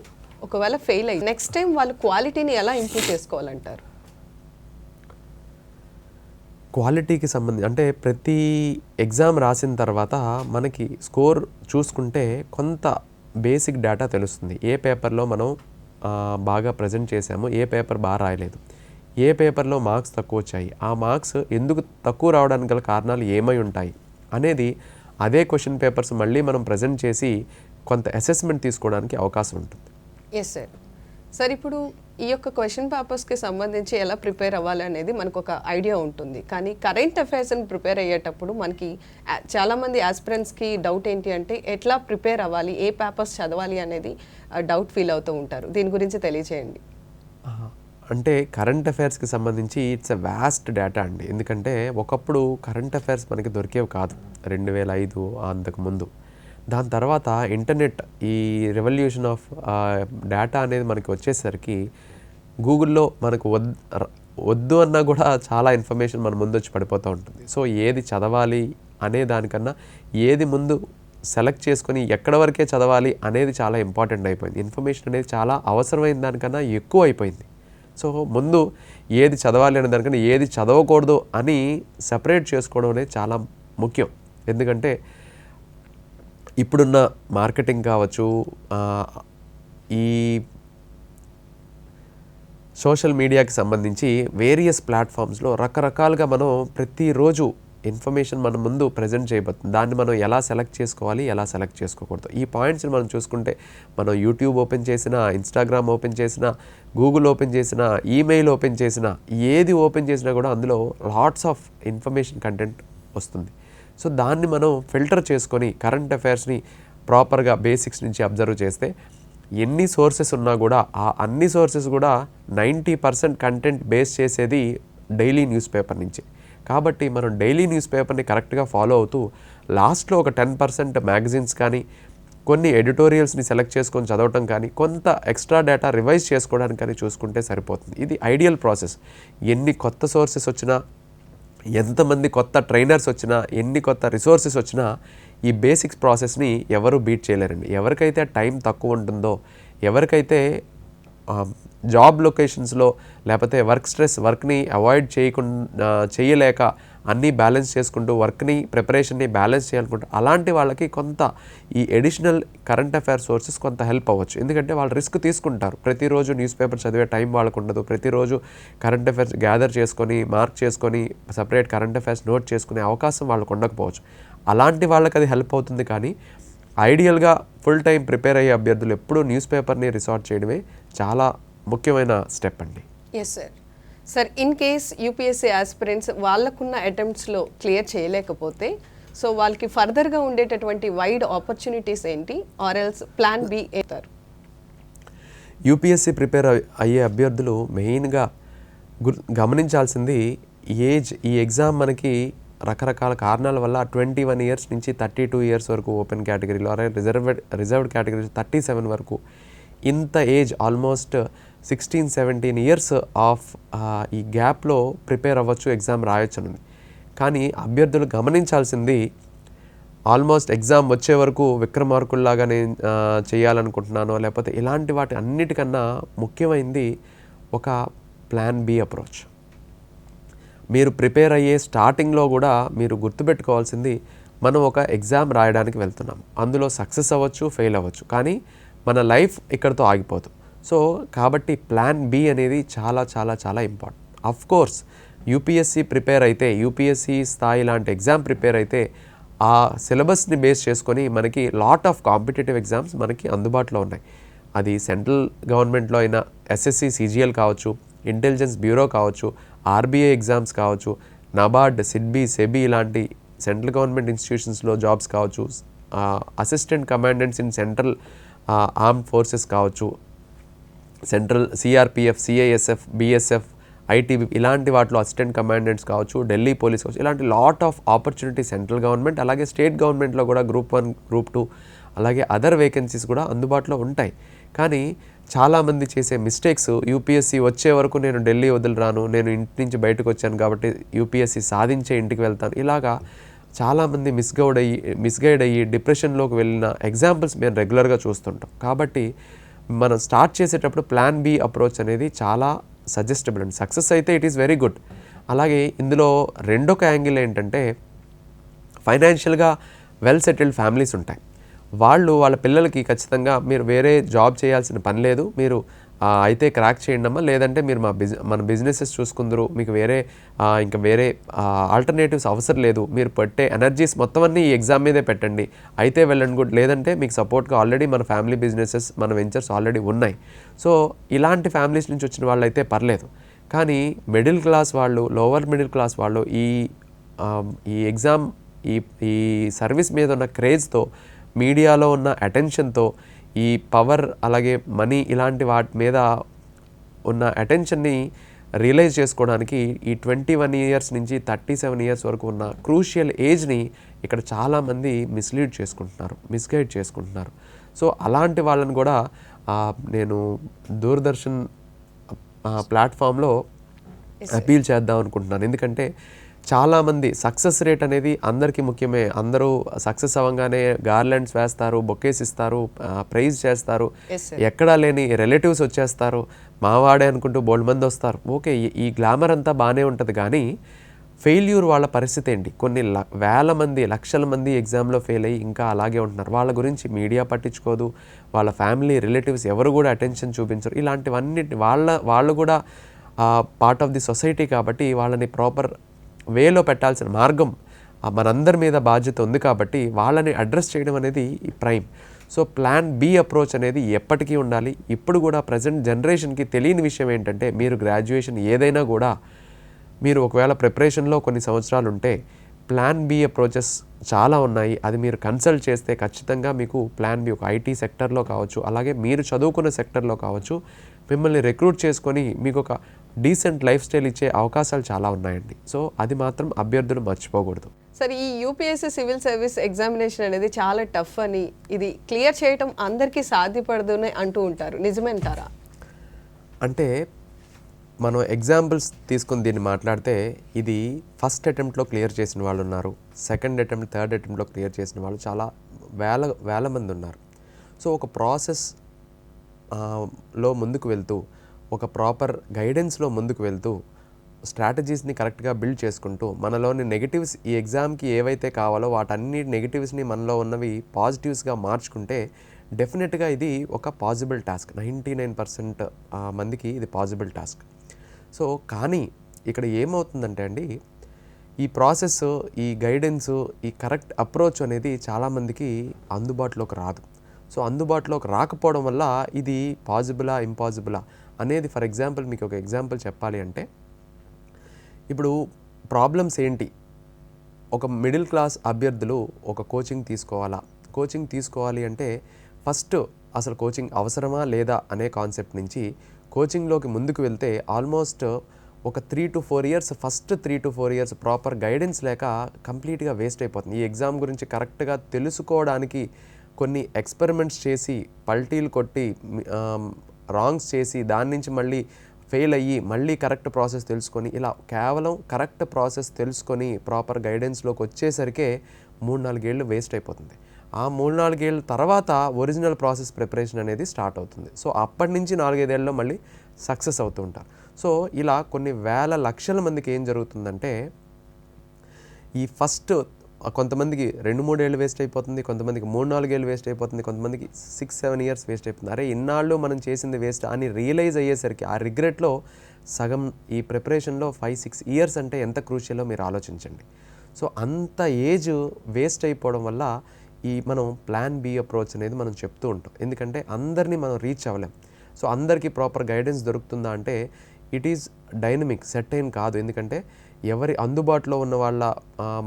ఒకవేళ ఫెయిల్ అయ్యి నెక్స్ట్ టైం వాళ్ళు క్వాలిటీని ఎలా ఇంప్రూవ్ చేసుకోవాలంటారు? క్వాలిటీకి సంబంధించి అంటే ప్రతి ఎగ్జామ్ రాసిన తర్వాత మనకి స్కోర్ చూసుకుంటే కొంత బేసిక్ డేటా తెలుస్తుంది. ఏ పేపర్లో మనం బాగా ప్రజెంట్ చేశాము, ఏ పేపర్ బాగా రాయలేదు, ఏ పేపర్లో మార్క్స్ తక్కువ వచ్చాయి, ఆ మార్క్స్ ఎందుకు తక్కువ రావడానికి గల కారణాలు ఏమై ఉంటాయి అనేది అదే క్వశ్చన్ పేపర్స్ మళ్ళీ మనం ప్రజెంట్ చేసి కొంత అసెస్మెంట్ తీసుకోవడానికి అవకాశం ఉంటుంది. Yes sir. సార్, ఇప్పుడు ఈ యొక్క క్వశ్చన్ పేపర్స్కి సంబంధించి ఎలా ప్రిపేర్ అవ్వాలి అనేది మనకు ఒక ఐడియా ఉంటుంది. కానీ కరెంట్ అఫైర్స్ని ప్రిపేర్ అయ్యేటప్పుడు మనకి చాలామంది ఆస్పిరెంట్స్కి డౌట్ ఏంటి అంటే ఎట్లా ప్రిపేర్ అవ్వాలి, ఏ పేపర్స్ చదవాలి అనేది డౌట్ ఫీల్ అవుతూ ఉంటారు. దీని గురించి తెలియజేయండి. అంటే కరెంట్ అఫైర్స్కి సంబంధించి ఇట్స్ ఎ వ్యాస్ట్ డేటా అండి. ఎందుకంటే ఒకప్పుడు కరెంట్ అఫైర్స్ మనకి దొరికేవి కాదు 2005 అంతకుముందు. దాని తర్వాత ఇంటర్నెట్, ఈ రెవల్యూషన్ ఆఫ్ డేటా అనేది మనకి వచ్చేసరికి గూగుల్లో మనకు వద్దు అన్నా కూడా చాలా ఇన్ఫర్మేషన్ మన ముందు వచ్చి పడిపోతూ ఉంటుంది. సో ఏది చదవాలి అనే దానికన్నా ఏది ముందు సెలెక్ట్ చేసుకొని ఎక్కడ వరకే చదవాలి అనేది చాలా ఇంపార్టెంట్ అయిపోయింది. ఇన్ఫర్మేషన్ అనేది చాలా అవసరమైన దానికన్నా ఎక్కువ అయిపోయింది. సో ముందు ఏది చదవాలి అనే దానికన్నా ఏది చదవకూడదు అని సెపరేట్ చేసుకోవడం అనేది చాలా ముఖ్యం. ఎందుకంటే ఇప్పుడున్న మార్కెటింగ్ కావచ్చు, ఈ సోషల్ మీడియాకి సంబంధించి వేరియస్ ప్లాట్ఫామ్స్లో రకరకాలుగా మనం ప్రతిరోజు ఇన్ఫర్మేషన్ మన ముందు ప్రజెంట్ చేయబోతుంది. దాన్ని మనం ఎలా సెలెక్ట్ చేసుకోవాలి, ఎలా సెలెక్ట్ చేసుకోకూడదు, ఈ పాయింట్స్ని మనం చూసుకుంటే మనం యూట్యూబ్ ఓపెన్ చేసినా, ఇన్స్టాగ్రామ్ ఓపెన్ చేసినా, గూగుల్ ఓపెన్ చేసినా, ఈమెయిల్ ఓపెన్ చేసినా, ఏది ఓపెన్ చేసినా కూడా అందులో లాట్స్ ఆఫ్ ఇన్ఫర్మేషన్ కంటెంట్ వస్తుంది. సో దాన్ని మనం ఫిల్టర్ చేసుకొని కరెంట్ అఫైర్స్ని ప్రాపర్గా బేసిక్స్ నుంచి అబ్జర్వ్ చేస్తే ఎన్ని సోర్సెస్ ఉన్నా కూడా ఆ అన్ని సోర్సెస్ కూడా 90% కంటెంట్ బేస్ చేసేది డైలీ న్యూస్ పేపర్ నుంచి. కాబట్టి మనం డైలీ న్యూస్ పేపర్ని కరెక్ట్గా ఫాలో అవుతూ లాస్ట్లో ఒక 10% మ్యాగజైన్స్ కానీ, కొన్ని ఎడిటోరియల్స్ని సెలెక్ట్ చేసుకొని చదవటం కానీ, కొంత ఎక్స్ట్రా డేటా రివైజ్ చేసుకోవడానికి కానీ చూసుకుంటే సరిపోతుంది. ఇది ఐడియల్ ప్రాసెస్. ఎన్ని కొత్త సోర్సెస్ వచ్చినా, ఎంతమంది కొత్త ట్రైనర్స్ వచ్చినా, ఎన్ని కొత్త రిసోర్సెస్ వచ్చినా ఈ బేసిక్స్ ప్రాసెస్ని ఎవరు బీట్ చేయలేరండి. ఎవరికైతే టైం తక్కువ ఉంటుందో, ఎవరికైతే జాబ్ లొకేషన్స్లో లేకపోతే వర్క్ని అవాయిడ్ చేయలేక అన్నీ బ్యాలెన్స్ చేసుకుంటూ వర్క్ని, ప్రిపరేషన్ని బ్యాలెన్స్ చేయాలనుకుంటూ అలాంటి వాళ్ళకి కొంత ఈ ఎడిషనల్ కరెంట్ అఫైర్ సోర్సెస్ కొంత హెల్ప్ అవ్వచ్చు. ఎందుకంటే వాళ్ళు రిస్క్ తీసుకుంటారు. ప్రతిరోజు న్యూస్ పేపర్ చదివే టైం వాళ్ళకు ఉండదు. ప్రతిరోజు కరెంట్ అఫైర్స్ గ్యాదర్ చేసుకొని, మార్క్ చేసుకొని, సపరేట్ కరెంట్ అఫైర్స్ నోట్ చేసుకునే అవకాశం వాళ్ళకు ఉండకపోవచ్చు. అలాంటి వాళ్ళకి అది హెల్ప్ అవుతుంది. కానీ ఐడియల్గా ఫుల్ టైం ప్రిపేర్ అయ్యే అభ్యర్థులు ఎప్పుడూ న్యూస్ పేపర్ని రిసార్ట్ చేయడమే చాలా ముఖ్యమైన స్టెప్ అండి. Yes sir. Sir, in case UPSC aspirants వాళ్ళకున్న అటెంప్ట్స్లో క్లియర్ చేయలేకపోతే సో వాళ్ళకి ఫర్దర్గా ఉండేటటువంటి వైడ్ ఆపర్చునిటీస్ ఏంటి, ఆర్ ఎల్స్ ప్లాన్ బి అవుతారు? యూపీఎస్సీ ప్రిపేర్ అయ్యే అభ్యర్థులు మెయిన్గా గమనించాల్సింది ఏజ్. ఈ ఎగ్జామ్ మనకి రకరకాల కారణాల వల్ల 21 ఇయర్స్ నుంచి 32 ఇయర్స్ వరకు ఓపెన్ కేటగిరీలో, అలాగే రిజర్వ్డ్ కేటగిరీ 37 వరకు, ఇంత ఏజ్ ఆల్మోస్ట్ 16-17 ఇయర్స్ ఆఫ్ ఈ గ్యాప్లో ప్రిపేర్ అవ్వచ్చు, ఎగ్జామ్ రాయొచ్చు అని. కానీ అభ్యర్థులు గమనించాల్సింది ఆల్మోస్ట్ ఎగ్జామ్ వచ్చే వరకు విక్రమార్కుల్లాగా నేను చేయాలనుకుంటున్నాను, లేకపోతే ఇలాంటి వాటి అన్నిటికన్నా ముఖ్యమైనది ఒక ప్లాన్ బి అప్రోచ్. మీరు ప్రిపేర్ అయ్యే స్టార్టింగ్లో కూడా మీరు గుర్తుపెట్టుకోవాల్సింది, మనం ఒక ఎగ్జామ్ రాయడానికి వెళ్తున్నాం. అందులో సక్సెస్ అవ్వచ్చు, ఫెయిల్ అవ్వచ్చు, కానీ మన లైఫ్ ఇక్కడితో ఆగిపోదు. సో కాబట్టి ప్లాన్ బి అనేది చాలా చాలా చాలా important. Of course UPSC prepare అయితే, యూపీఎస్సీ స్థాయి లాంటి ఎగ్జామ్ ప్రిపేర్ అయితే ఆ సిలబస్ని బేస్ చేసుకొని మనకి లాట్ ఆఫ్ కాంపిటేటివ్ ఎగ్జామ్స్ మనకి అందుబాటులో ఉన్నాయి. అది సెంట్రల్ గవర్నమెంట్లో అయినా ఎస్ఎస్సి సిజిఎల్ కావచ్చు, ఇంటెలిజెన్స్ బ్యూరో కావచ్చు, ఆర్బీఐ ఎగ్జామ్స్ కావచ్చు, నబార్డ్, సిడ్బీ, సెబీ ఇలాంటి సెంట్రల్ గవర్నమెంట్ ఇన్స్టిట్యూషన్స్లో జాబ్స్ కావచ్చు, assistant commandants in central armed forces కావచ్చు, central CRPF, CISF, BSF, ITBP ఇలాంటి వాటిలో అసిస్టెంట్ కమాండెంట్స్ కావచ్చు, ఢిల్లీ పోలీస్ కావచ్చు, ఇలాంటి lot of opportunity central government అలాగే స్టేట్ గవర్నమెంట్లో కూడా గ్రూప్ 1, గ్రూప్ 2 అలాగే అదర్ వేకెన్సీస్ కూడా అందుబాటులో ఉంటాయి. కానీ చాలామంది చేసే మిస్టేక్స్, యూపీఎస్సీ వచ్చే వరకు నేను ఢిల్లీ వదిలిరాను, నేను ఇంటి నుంచి వచ్చాను కాబట్టి యూపీఎస్సీ సాధించే ఇంటికి వెళ్తాను, ఇలాగా చాలామంది మిస్గైడ్ అయ్యి డిప్రెషన్లోకి వెళ్ళిన ఎగ్జాంపుల్స్ మేము రెగ్యులర్గా చూస్తుంటాం. కాబట్టి మనం స్టార్ట్ చేసేటప్పుడు ప్లాన్ బి అప్రోచ్ అనేది చాలా సజెస్టబుల్ అండి. సక్సెస్ అయితే ఇట్ ఈస్ వెరీ గుడ్. అలాగే ఇందులో రెండొక యాంగిల్ ఏంటంటే, ఫైనాన్షియల్గా వెల్ సెటిల్డ్ ఫ్యామిలీస్ ఉంటాయి. వాళ్ళ పిల్లలకి ఖచ్చితంగా మీరు వేరే జాబ్ చేయాల్సిన పని లేదు, మీరు అయితే క్రాక్ చేయండి అమ్మా, లేదంటే మీరు మన బిజినెసెస్ చూసుకుందరు, మీకు ఇంకా వేరే ఆల్టర్నేటివ్స్ అవసరం లేదు, మీరు పెట్టే ఎనర్జీస్ మొత్తం అన్నీ ఈ ఎగ్జామ్ మీదే పెట్టండి, అయితే వెళ్ళండి గుడ్, లేదంటే మీకు సపోర్ట్గా ఆల్రెడీ మన ఫ్యామిలీ బిజినెసెస్ మన వెంచర్స్ ఆల్రెడీ ఉన్నాయి. సో ఇలాంటి ఫ్యామిలీస్ నుంచి వచ్చిన వాళ్ళు అయితే పర్లేదు. కానీ మిడిల్ క్లాస్ వాళ్ళు, లోవర్ మిడిల్ క్లాస్ వాళ్ళు ఈ ఎగ్జామ్ ఈ సర్వీస్ మీద ఉన్న క్రేజ్తో, మీడియాలో ఉన్న అటెన్షన్తో, ఈ పవర్ అలాగే మనీ ఇలాంటి వాటి మీద ఉన్న అటెన్షన్ని రియలైజ్ చేసుకోవడానికి ఈ 21 ఇయర్స్ నుంచి 37 ఇయర్స్ వరకు ఉన్న క్రూషియల్ ఏజ్ని ఇక్కడ చాలామంది మిస్గైడ్ చేసుకుంటున్నారు. సో అలాంటి వాళ్ళని కూడా నేను దూరదర్శన్ ప్లాట్ఫామ్లో అపీల్ చేద్దాం అనుకుంటున్నాను. ఎందుకంటే చాలామంది సక్సెస్ రేట్ అనేది అందరికీ ముఖ్యమే. అందరూ సక్సెస్ అవ్వగానే గార్లెండ్స్ వేస్తారు, బొకేస్ ఇస్తారు, ప్రైజ్ చేస్తారు, ఎక్కడా లేని రిలేటివ్స్ వచ్చేస్తారు, మావాడే అనుకుంటూ బోల్డ్ మంది వస్తారు. ఓకే, ఈ గ్లామర్ అంతా బాగానే ఉంటుంది. కానీ ఫెయిల్యూర్ వాళ్ళ పరిస్థితి ఏంటి? కొన్ని వేల మంది, లక్షల మంది ఎగ్జామ్లో ఫెయిల్ అయ్యి ఇంకా అలాగే ఉంటున్నారు. వాళ్ళ గురించి మీడియా పట్టించుకోదు, వాళ్ళ ఫ్యామిలీ రిలేటివ్స్ ఎవరు కూడా అటెన్షన్ చూపించరు. ఇలాంటివన్నీ వాళ్ళు కూడా పార్ట్ ఆఫ్ ది సొసైటీ కాబట్టి వాళ్ళని ప్రాపర్ వేలో పెట్టాల్సిన మార్గం మనందరి మీద బాధ్యత ఉంది. కాబట్టి వాళ్ళని అడ్రస్ చేయడం అనేది ఈ prime. So plan B approach అనేది ఎప్పటికీ ఉండాలి. ఇప్పుడు కూడా ప్రజెంట్ జనరేషన్కి తెలియని విషయం ఏంటంటే, మీరు గ్రాడ్యుయేషన్ ఏదైనా కూడా మీరు ఒకవేళ ప్రిపరేషన్లో కొన్ని సంవత్సరాలు ఉంటే ప్లాన్ బి అప్రోచెస్ చాలా ఉన్నాయి. అది మీరు కన్సల్ట్ చేస్తే ఖచ్చితంగా మీకు ప్లాన్ బి ఒక ఐటీ సెక్టర్లో కావచ్చు, అలాగే మీరు చదువుకున్న సెక్టర్లో కావచ్చు, మిమ్మల్ని రిక్రూట్ చేసుకొని మీకు ఒక డీసెంట్ లైఫ్ స్టైల్ ఇచ్చే అవకాశాలు చాలా ఉన్నాయండి. సో అది మాత్రం అభ్యర్థులు మర్చిపోకూడదు. సరే, ఈ యూపీఎస్సీ సివిల్ సర్వీస్ ఎగ్జామినేషన్ అనేది చాలా టఫ్ అని, ఇది క్లియర్ చేయటం అందరికీ సాధ్యపడదునే అంటూ ఉంటారు, నిజమేంటారా? అంటే మనం ఎగ్జాంపుల్స్ తీసుకుని దీన్ని మాట్లాడితే, ఇది ఫస్ట్ అటెంప్ట్లో క్లియర్ చేసిన వాళ్ళు ఉన్నారు, సెకండ్ అటెంప్ట్, థర్డ్ అటెంప్ట్లో క్లియర్ చేసిన వాళ్ళు చాలా వేల మంది ఉన్నారు. సో ఒక ప్రాసెస్ లో ముందుకు వెళ్తూ, ఒక ప్రాపర్ గైడెన్స్లో ముందుకు వెళ్తూ, స్ట్రాటజీస్ని కరెక్ట్గా బిల్డ్ చేసుకుంటూ, మనలోని నెగిటివ్స్ ఈ ఎగ్జామ్కి ఏవైతే కావాలో వాటన్ని నెగిటివ్స్ని మనలో ఉన్నవి పాజిటివ్స్గా మార్చుకుంటే డెఫినెట్గా ఇది ఒక పాసిబుల్ టాస్క్. 99% మందికి ఇది పాసిబుల్ టాస్క్. సో కానీ ఇక్కడ ఏమవుతుందంటే అండి, ఈ ప్రాసెస్, ఈ గైడెన్స్, ఈ కరెక్ట్ అప్రోచ్ అనేది చాలామందికి అందుబాటులోకి రాదు. సో అందుబాటులోకి రాకపోవడం వల్ల ఇది పాసిబులా ఇంపాసిబులా అనేది, ఫర్ ఎగ్జాంపుల్ మీకు ఒక ఎగ్జాంపుల్ చెప్పాలి అంటే, ఇప్పుడు ప్రాబ్లమ్స్ ఏంటి? ఒక మిడిల్ క్లాస్ అభ్యర్థులు ఒక కోచింగ్ తీసుకోవాలి అంటే ఫస్ట్ అసలు కోచింగ్ అవసరమా లేదా అనే కాన్సెప్ట్ నుంచి కోచింగ్లోకి ముందుకు వెళ్తే ఆల్మోస్ట్ ఒక 3 to 4 years, first 3 to 4 years proper guidance లేక కంప్లీట్గా వేస్ట్ అయిపోతుంది. ఈ ఎగ్జామ్ గురించి కరెక్ట్గా తెలుసుకోవడానికి కొన్ని ఎక్స్పెరిమెంట్స్ చేసి, పల్టీలు కొట్టి, రాంగ్స్ చేసి, దాని నుంచి మళ్ళీ ఫెయిల్ అయ్యి, మళ్ళీ కరెక్ట్ ప్రాసెస్ తెలుసుకొని, ఇలా కేవలం కరెక్ట్ ప్రాసెస్ తెలుసుకొని ప్రాపర్ గైడెన్స్లోకి వచ్చేసరికే 3-4 ఏళ్ళు వేస్ట్ అయిపోతుంది. ఆ 3-4 ఏళ్ళ తర్వాత ఒరిజినల్ ప్రాసెస్ ప్రిపరేషన్ అనేది స్టార్ట్ అవుతుంది. సో అప్పటి నుంచి 4-5 ఏళ్ళలో మళ్ళీ సక్సెస్ అవుతూ ఉంటారు. సో ఇలా కొన్ని వేల లక్షల మందికి ఏం జరుగుతుందంటే, ఈ ఫస్ట్ కొంతమందికి 2-3 ఏళ్ళు వేస్ట్ అయిపోతుంది, కొంతమందికి 3-4 ఏళ్ళు వేస్ట్ అయిపోతుంది, కొంతమందికి 6-7 ఇయర్స్ వేస్ట్ అయిపోతుంది. అరే ఇన్నాళ్ళు మనం చేసింది వేస్ట్ అని రియలైజ్ అయ్యేసరికి ఆ రిగ్రెట్లో సగం ఈ ప్రిపరేషన్లో 5-6 ఇయర్స్ అంటే ఎంత క్రూషియలో మీరు ఆలోచించండి. సో అంత ఏజ్ వేస్ట్ అయిపోవడం వల్ల మనం ప్లాన్ బి అప్రోచ్ అనేది మనం చెప్తూ ఉంటాం. ఎందుకంటే అందరినీ మనం రీచ్ అవ్వలేం. సో అందరికీ ప్రాపర్ గైడెన్స్ దొరుకుతుందా అంటే ఇట్ ఈజ్ డైనమిక్, సెర్టైన్ కాదు. ఎందుకంటే ఎవరి అందుబాటులో ఉన్న వాళ్ళ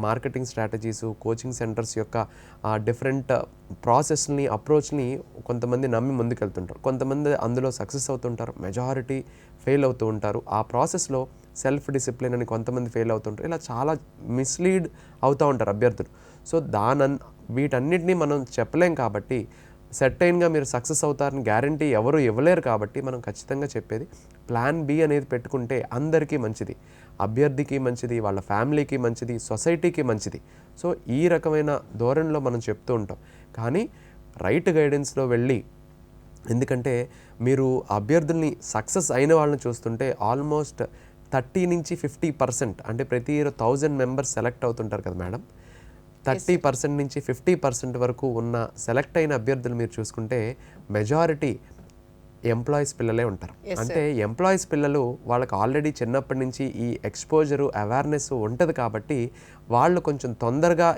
మార్కెటింగ్ స్ట్రాటజీసు, కోచింగ్ సెంటర్స్ యొక్క డిఫరెంట్ ప్రాసెస్ని, అప్రోచ్ని కొంతమంది నమ్మి ముందుకెళ్తుంటారు. కొంతమంది అందులో సక్సెస్ అవుతుంటారు, మెజారిటీ ఫెయిల్ అవుతూ ఉంటారు. ఆ ప్రాసెస్లో సెల్ఫ్ డిసిప్లిన్ అని కొంతమంది ఫెయిల్ అవుతుంటారు. ఇలా చాలా మిస్లీడ్ అవుతూ ఉంటారు అభ్యర్థులు. సో వీటన్నిటినీ మనం చెప్పలేం కాబట్టి, సెర్టైన్గా మీరు సక్సెస్ అవుతారని గ్యారంటీ ఎవరు ఇవ్వలేరు కాబట్టి, మనం ఖచ్చితంగా చెప్పేది ప్లాన్ బి అనేది పెట్టుకుంటే అందరికీ మంచిది, అభ్యర్థికి మంచిది, వాళ్ళ ఫ్యామిలీకి మంచిది, సొసైటీకి మంచిది. సో ఈ రకమైన ధోరణిలో మనం చెప్తూ ఉంటాం. కానీ రైట్ గైడెన్స్లో వెళ్ళి, ఎందుకంటే మీరు అభ్యర్థుల్ని సక్సెస్ అయిన వాళ్ళని చూస్తుంటే ఆల్మోస్ట్ 30-50%, అంటే ప్రతి 1000 మెంబర్స్ సెలెక్ట్ అవుతుంటారు కదా మేడం, 30% నుంచి 50% వరకు ఉన్న సెలెక్ట్ అయిన అభ్యర్థులు మీరు చూసుకుంటే మెజారిటీ ఎంప్లాయీస్ పిల్లలే ఉంటారు. అంటే ఎంప్లాయీస్ పిల్లలు వాళ్ళకి ఆల్రెడీ చిన్నప్పటి నుంచి ఈ ఎక్స్పోజరు అవేర్నెస్ ఉంటుంది కాబట్టి వాళ్ళు కొంచెం తొందరగా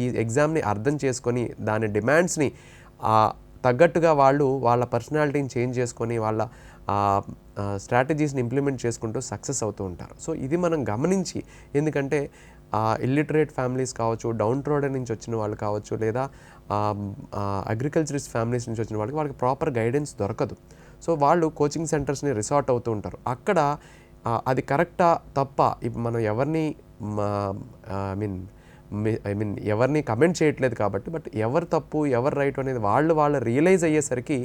ఈ ఎగ్జామ్ని అర్థం చేసుకొని దాని డిమాండ్స్ని తగ్గట్టుగా వాళ్ళు వాళ్ళ పర్సనాలిటీని చేంజ్ చేసుకొని వాళ్ళ స్ట్రాటజీస్ని ఇంప్లిమెంట్ చేసుకుంటూ సక్సెస్ అవుతూ ఉంటారు. సో ఇది మనం గమనించి, ఎందుకంటే ఇల్లిటరేట్ ఫ్యామిలీస్ కావచ్చు, డౌన్ ట్రోడెన్ నుంచి వచ్చిన వాళ్ళు కావచ్చు, లేదా అగ్రికల్చరిస్ట్ ఫ్యామిలీస్ నుంచి వచ్చిన వాళ్ళకి ప్రాపర్ గైడెన్స్ దొరకదు. సో వాళ్ళు కోచింగ్ సెంటర్స్ని రిసార్ట్ అవుతూ ఉంటారు. అక్కడ అది కరెక్టా తప్ప ఇప్పుడు మనం ఎవరిని ఐ మీన్ ఎవరిని కమెంట్ చేయట్లేదు కాబట్టి, బట్ ఎవరు తప్పు ఎవరు రైట్ అనేది వాళ్ళు రియలైజ్ అయ్యేసరికి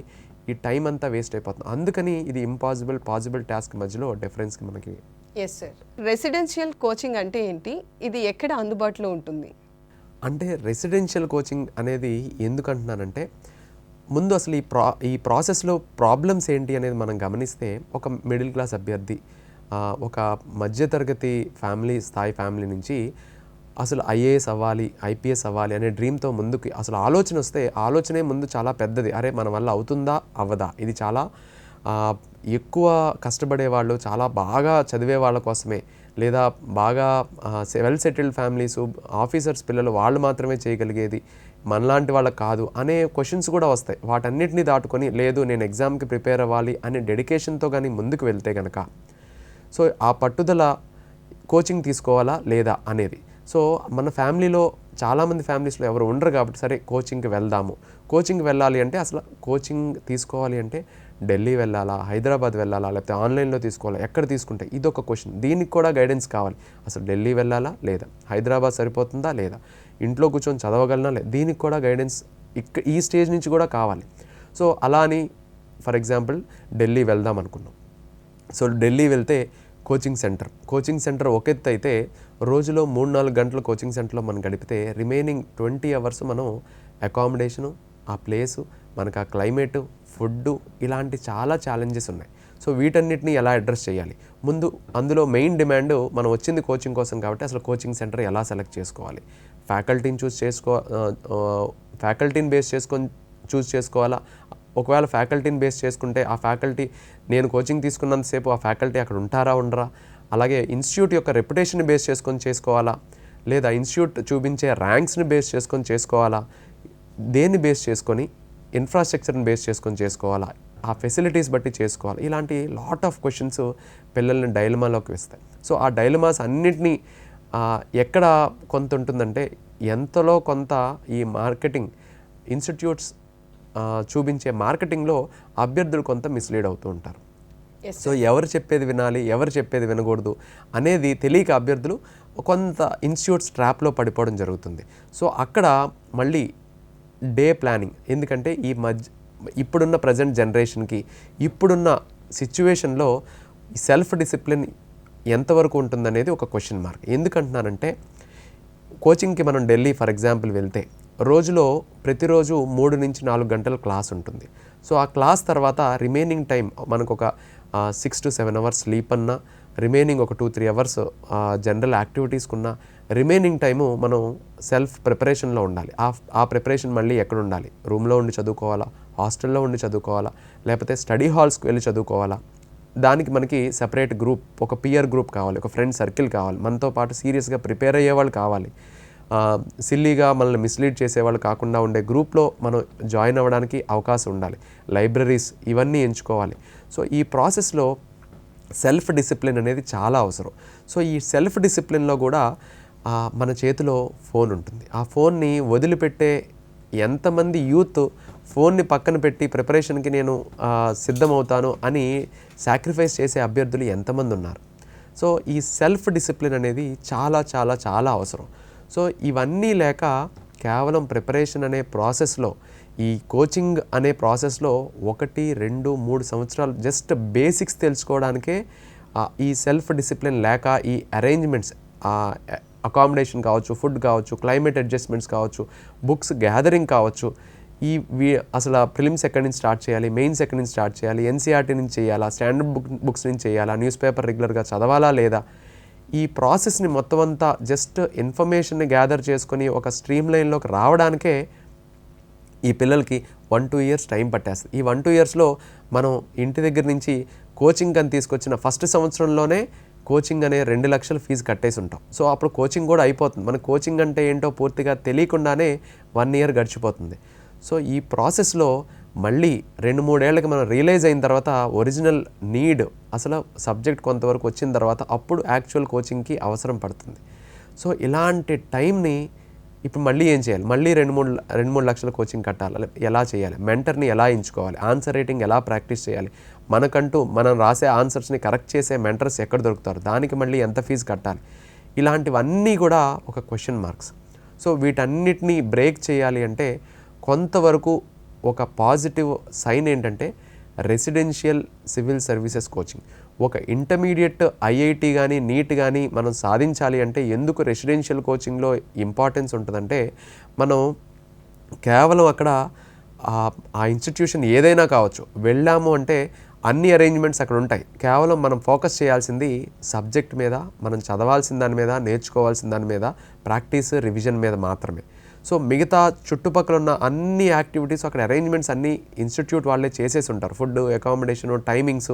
ఈ టైం అంతా వేస్ట్ అయిపోతుంది. అందుకని ఇది ఇంపాసిబుల్ పాసిబుల్ టాస్క్ మధ్యలో డిఫరెన్స్కి మనకి. ఎస్ సార్, రెసిడెన్షియల్ కోచింగ్ అంటే ఏంటి, ఇది ఎక్కడ అందుబాటులో ఉంటుంది? అంటే రెసిడెన్షియల్ కోచింగ్ అనేది ఎందుకు అంటున్నానంటే, ముందు అసలు ఈ ప్రాసెస్లో ప్రాబ్లమ్స్ ఏంటి అనేది మనం గమనిస్తే, ఒక మిడిల్ క్లాస్ అభ్యర్థి ఒక మధ్యతరగతి స్థాయి ఫ్యామిలీ నుంచి అసలు ఐఏఎస్ అవ్వాలి, ఐపీఎస్ అవ్వాలి అనే డ్రీమ్తో ముందుకి అసలు ఆలోచన వస్తే, ఆలోచనే ముందు చాలా పెద్దది. అరే మన వల్ల అవుతుందా అవ్వదా, ఇది చాలా ఎక్కువ కష్టపడే వాళ్ళు, చాలా బాగా చదివే వాళ్ళ కోసమే, లేదా బాగా వెల్ సెటిల్డ్ ఫ్యామిలీస్ ఆఫీసర్స్ పిల్లలు వాళ్ళు మాత్రమే చేయగలిగేది, మనలాంటి వాళ్ళకి కాదు అనే క్వశ్చన్స్ కూడా వస్తాయి. వాటన్నిటిని దాటుకొని లేదు నేను ఎగ్జామ్కి ప్రిపేర్ అవ్వాలి అనే డెడికేషన్తో కానీ ముందుకు వెళ్తే కనుక, సో ఆ పట్టుదల కోచింగ్ తీసుకోవాలా లేదా అనేది. సో మన ఫ్యామిలీలో చాలామంది ఫ్యామిలీస్లో ఎవరు ఉండరు కాబట్టి సరే కోచింగ్కి వెళ్దాము. కోచింగ్కి వెళ్ళాలి అంటే అసలు కోచింగ్ తీసుకోవాలి అంటే ఢిల్లీ వెళ్ళాలా, హైదరాబాద్ వెళ్ళాలా, లేకపోతే ఆన్లైన్లో తీసుకోవాలా, ఎక్కడ తీసుకుంటే ఇదొక క్వశ్చన్. దీనికి కూడా గైడెన్స్ కావాలి. అసలు ఢిల్లీ వెళ్ళాలా లేదా, హైదరాబాద్ సరిపోతుందా లేదా, ఇంట్లో కూర్చొని చదవగలనా లేదా, దీనికి కూడా గైడెన్స్ ఈ స్టేజ్ నుంచి కూడా కావాలి. సో అలా అని ఫర్ ఎగ్జాంపుల్ ఢిల్లీ వెళ్దాం అనుకున్నాం. సో ఢిల్లీ వెళ్తే కోచింగ్ సెంటర్ ఒక ఎత్తు అయితే, రోజులో 3-4 గంటలు కోచింగ్ సెంటర్లో మనం గడిపితే రిమైనింగ్ 20 అవర్స్ మనం అకామిడేషను, ఆ ప్లేసు, మనకు ఆ క్లైమేటు, ఫుడ్డు, ఇలాంటి చాలా ఛాలెంజెస్ ఉన్నాయి. సో వీటన్నిటిని ఎలా అడ్రస్ చేయాలి, ముందు అందులో మెయిన్ డిమాండ్ మనం వచ్చింది కోచింగ్ కోసం కాబట్టి అసలు కోచింగ్ సెంటర్ ఎలా సెలెక్ట్ చేసుకోవాలి, ఫ్యాకల్టీని బేస్ చేసుకొని చూస్ చేసుకోవాలా, ఒకవేళ ఫ్యాకల్టీని బేస్ చేసుకుంటే ఆ ఫ్యాకల్టీ నేను కోచింగ్ తీసుకున్నంతసేపు ఆ ఫ్యాకల్టీ అక్కడ ఉంటారా ఉండరా, అలాగే ఇన్స్టిట్యూట్ యొక్క రెప్యుటేషన్ని బేస్ చేసుకొని చేసుకోవాలా, లేదా ఇన్స్టిట్యూట్ చూపించే ర్యాంక్స్ని బేస్ చేసుకొని చేసుకోవాలా, దేన్ని బేస్ చేసుకొని ఇన్ఫ్రాస్ట్రక్చర్ని బేస్ చేసుకొని చేసుకోవాలా, ఆ ఫెసిలిటీస్ బట్టి చేసుకోవాలి. ఇలాంటి లాట్ ఆఫ్ క్వశ్చన్స్ పిల్లల్ని డైలమాలోకి వేస్తాయి. సో ఆ డైలమాస్ అన్నిటినీ ఎక్కడ కొంత ఉంటుందంటే, ఎంతలో కొంత ఈ మార్కెటింగ్ ఇన్స్టిట్యూట్స్ చూపించే మార్కెటింగ్లో అభ్యర్థులు కొంత మిస్లీడ్ అవుతూ ఉంటారు. సో ఎవరు చెప్పేది వినాలి, ఎవరు చెప్పేది వినకూడదు అనేది తెలియక అభ్యర్థులు కొంత ఇన్స్టిట్యూట్స్ ట్రాప్లో పడిపోవడం జరుగుతుంది. సో అక్కడ మళ్ళీ డే ప్లానింగ్, ఎందుకంటే ఇప్పుడున్న ప్రజెంట్ జనరేషన్కి ఇప్పుడున్న సిచ్యువేషన్లో సెల్ఫ్ డిసిప్లిన్ ఎంతవరకు ఉంటుందనేది ఒక క్వశ్చన్ మార్క్. ఎందుకంటున్నానంటే, కోచింగ్కి మనం ఢిల్లీ ఫర్ ఎగ్జాంపుల్ వెళ్తే రోజులో ప్రతిరోజు 3 నుంచి 4 గంటల క్లాస్ ఉంటుంది. సో ఆ క్లాస్ తర్వాత రిమైనింగ్ టైం మనకు ఒక 6 to 7 అవర్స్ స్లీప్ అన్నా, రిమైనింగ్ ఒక 2-3 అవర్స్ జనరల్ యాక్టివిటీస్కున్న రిమైనింగ్ టైము మనం సెల్ఫ్ ప్రిపరేషన్లో ఉండాలి. ఆ ప్రిపరేషన్ మళ్ళీ ఎక్కడ ఉండాలి, రూమ్లో ఉండి చదువుకోవాలా, హాస్టల్లో ఉండి చదువుకోవాలా, లేకపోతే స్టడీ హాల్స్కి వెళ్ళి చదువుకోవాలా, దానికి మనకి సెపరేట్ గ్రూప్, ఒక పియర్ గ్రూప్ కావాలి, ఒక ఫ్రెండ్ సర్కిల్ కావాలి, మనతో పాటు సీరియస్గా ప్రిపేర్ అయ్యేవాళ్ళు కావాలి, సిల్లీగా మనల్ని మిస్లీడ్ చేసేవాళ్ళు కాకుండా ఉండే గ్రూప్లో మనం జాయిన్ అవ్వడానికి అవకాశం ఉండాలి, లైబ్రరీస్ ఇవన్నీ ఎంచుకోవాలి. సో ఈ ప్రాసెస్లో సెల్ఫ్ డిసిప్లిన్ అనేది చాలా అవసరం. సో ఈ సెల్ఫ్ డిసిప్లిన్లో కూడా మన చేతిలో ఫోన్ ఉంటుంది. ఆ ఫోన్ని వదిలిపెట్టే ఎంతమంది యూత్ ఫోన్ని పక్కన పెట్టి ప్రిపరేషన్కి నేను సిద్ధమవుతాను అని సాక్రిఫైస్ చేసే అభ్యర్థులు ఎంతమంది ఉన్నారు. సో ఈ సెల్ఫ్ డిసిప్లిన్ అనేది చాలా చాలా చాలా అవసరం. సో ఇవన్నీ లేక కేవలం ప్రిపరేషన్ అనే ప్రాసెస్లో, ఈ కోచింగ్ అనే ప్రాసెస్లో 1, 2, 3 సంవత్సరాలు జస్ట్ బేసిక్స్ తెలుసుకోవడానికే ఈ సెల్ఫ్ డిసిప్లిన్ లేక ఈ అరేంజ్మెంట్స్, అకామిడేషన్ కావచ్చు, ఫుడ్ కావచ్చు, క్లైమేట్ అడ్జస్ట్మెంట్స్ కావచ్చు, బుక్స్ గ్యాదరింగ్ కావచ్చు, అసలు ప్రిలిమ్స్ ఎక్కడి నుంచి స్టార్ట్ చేయాలి, మెయిన్స్ ఎక్కడి నుంచి స్టార్ట్ చేయాలి, ఎన్సీఆర్టీ నుంచి చేయాలా, స్టాండర్డ్ బుక్స్ నుంచి చేయాలా, న్యూస్ పేపర్ రెగ్యులర్గా చదవాలా లేదా, ఈ ప్రాసెస్ని మొత్తం అంతా జస్ట్ ఇన్ఫర్మేషన్ని గ్యాదర్ చేసుకొని ఒక స్ట్రీమ్ లైన్లోకి రావడానికే ఈ పిల్లలకి 1-2 ఇయర్స్ టైం పట్టేస్తుంది. ఈ 1-2 ఇయర్స్లో మనం ఇంటి దగ్గర నుంచి కోచింగ్ అని తీసుకొచ్చిన ఫస్ట్ సంవత్సరంలోనే కోచింగ్ అనే 2 లక్షల ఫీజు కట్టేసి ఉంటాం. సో అప్పుడు కోచింగ్ కూడా అయిపోతుంది. మన కోచింగ్ అంటే ఏంటో పూర్తిగా తెలియకుండానే 1 ఇయర్ గడిచిపోతుంది. సో ఈ ప్రాసెస్లో మళ్ళీ 2-3 ఏళ్ళకి మనం రియలైజ్ అయిన తర్వాత ఒరిజినల్ నీడ్ అసలు సబ్జెక్ట్ కొంతవరకు వచ్చిన తర్వాత అప్పుడు యాక్చువల్ కోచింగ్కి అవసరం పడుతుంది. సో ఇలాంటి టైంని ఇప్పుడు మళ్ళీ ఏం చేయాలి? మళ్ళీ 2-3 లక్షల కోచింగ్ కట్టాలి. ఎలా చేయాలి? మెంటర్ని ఎలా ఎంచుకోవాలి? ఆన్సర్ రైటింగ్ ఎలా ప్రాక్టీస్ చేయాలి? మనకంటూ మనం రాసే ఆన్సర్స్ని కరెక్ట్ చేసే మెంటర్స్ ఎక్కడ దొరుకుతారు? దానికి మళ్ళీ ఎంత ఫీజు కట్టాలి? ఇలాంటివన్నీ కూడా ఒక క్వశ్చన్ మార్క్స్. సో వీటన్నిటినీ బ్రేక్ చేయాలి అంటే కొంతవరకు ఒక పాజిటివ్ సైన్ ఏంటంటే రెసిడెన్షియల్ సివిల్ సర్వీసెస్ కోచింగ్. ఒక ఇంటర్మీడియట్ ఐఐటి కానీ నీట్ కానీ మనం సాధించాలి అంటే ఎందుకు రెసిడెన్షియల్ కోచింగ్లో ఇంపార్టెన్స్ ఉంటుందంటే మనం కేవలం అక్కడ ఆ ఇన్స్టిట్యూషన్ ఏదైనా కావచ్చు వెళ్ళాము అంటే అన్ని అరేంజ్మెంట్స్ అక్కడ ఉంటాయి. కేవలం మనం ఫోకస్ చేయాల్సింది సబ్జెక్ట్ మీద, మనం చదవాల్సిన దాని మీద, నేర్చుకోవాల్సిన దాని మీద, ప్రాక్టీస్ రివిజన్ మీద మాత్రమే. సో మిగతా చుట్టుపక్కల ఉన్న అన్ని యాక్టివిటీస్ అక్కడ అరేంజ్మెంట్స్ అన్నీ ఇన్స్టిట్యూట్ వాళ్ళే చేసేసి ఉంటారు. ఫుడ్, అకామిడేషను, టైమింగ్స్,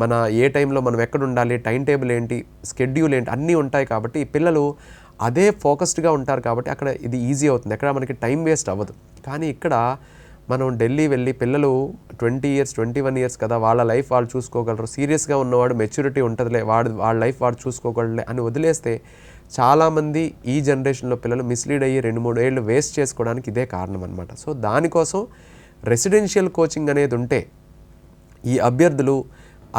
మన ఏ టైంలో మనం ఎక్కడ ఉండాలి, టైం టేబుల్ ఏంటి, స్కెడ్యూల్ ఏంటి అన్నీ ఉంటాయి. కాబట్టి పిల్లలు అదే ఫోకస్డ్గా ఉంటారు. కాబట్టి అక్కడ ఇది ఈజీ అవుతుంది, ఎక్కడ మనకి టైం వేస్ట్ అవ్వదు. కానీ ఇక్కడ మనం ఢిల్లీ వెళ్ళి పిల్లలు 20 ఇయర్స్ 21 ఇయర్స్ కదా, వాళ్ళ లైఫ్ వాళ్ళు చూసుకోగలరు, సీరియస్గా ఉన్నవాడు మెచ్యూరిటీ ఉంటుందిలే, వాళ్ళ లైఫ్ వాడు చూసుకోగలలే అని వదిలేస్తే చాలామంది ఈ జనరేషన్లో పిల్లలు మిస్లీడ్ అయ్యి 2-3 ఏళ్ళు వేస్ట్ చేసుకోవడానికి ఇదే కారణం అనమాట. సో దానికోసం రెసిడెన్షియల్ కోచింగ్ అనేది ఉంటే ఈ అభ్యర్థులు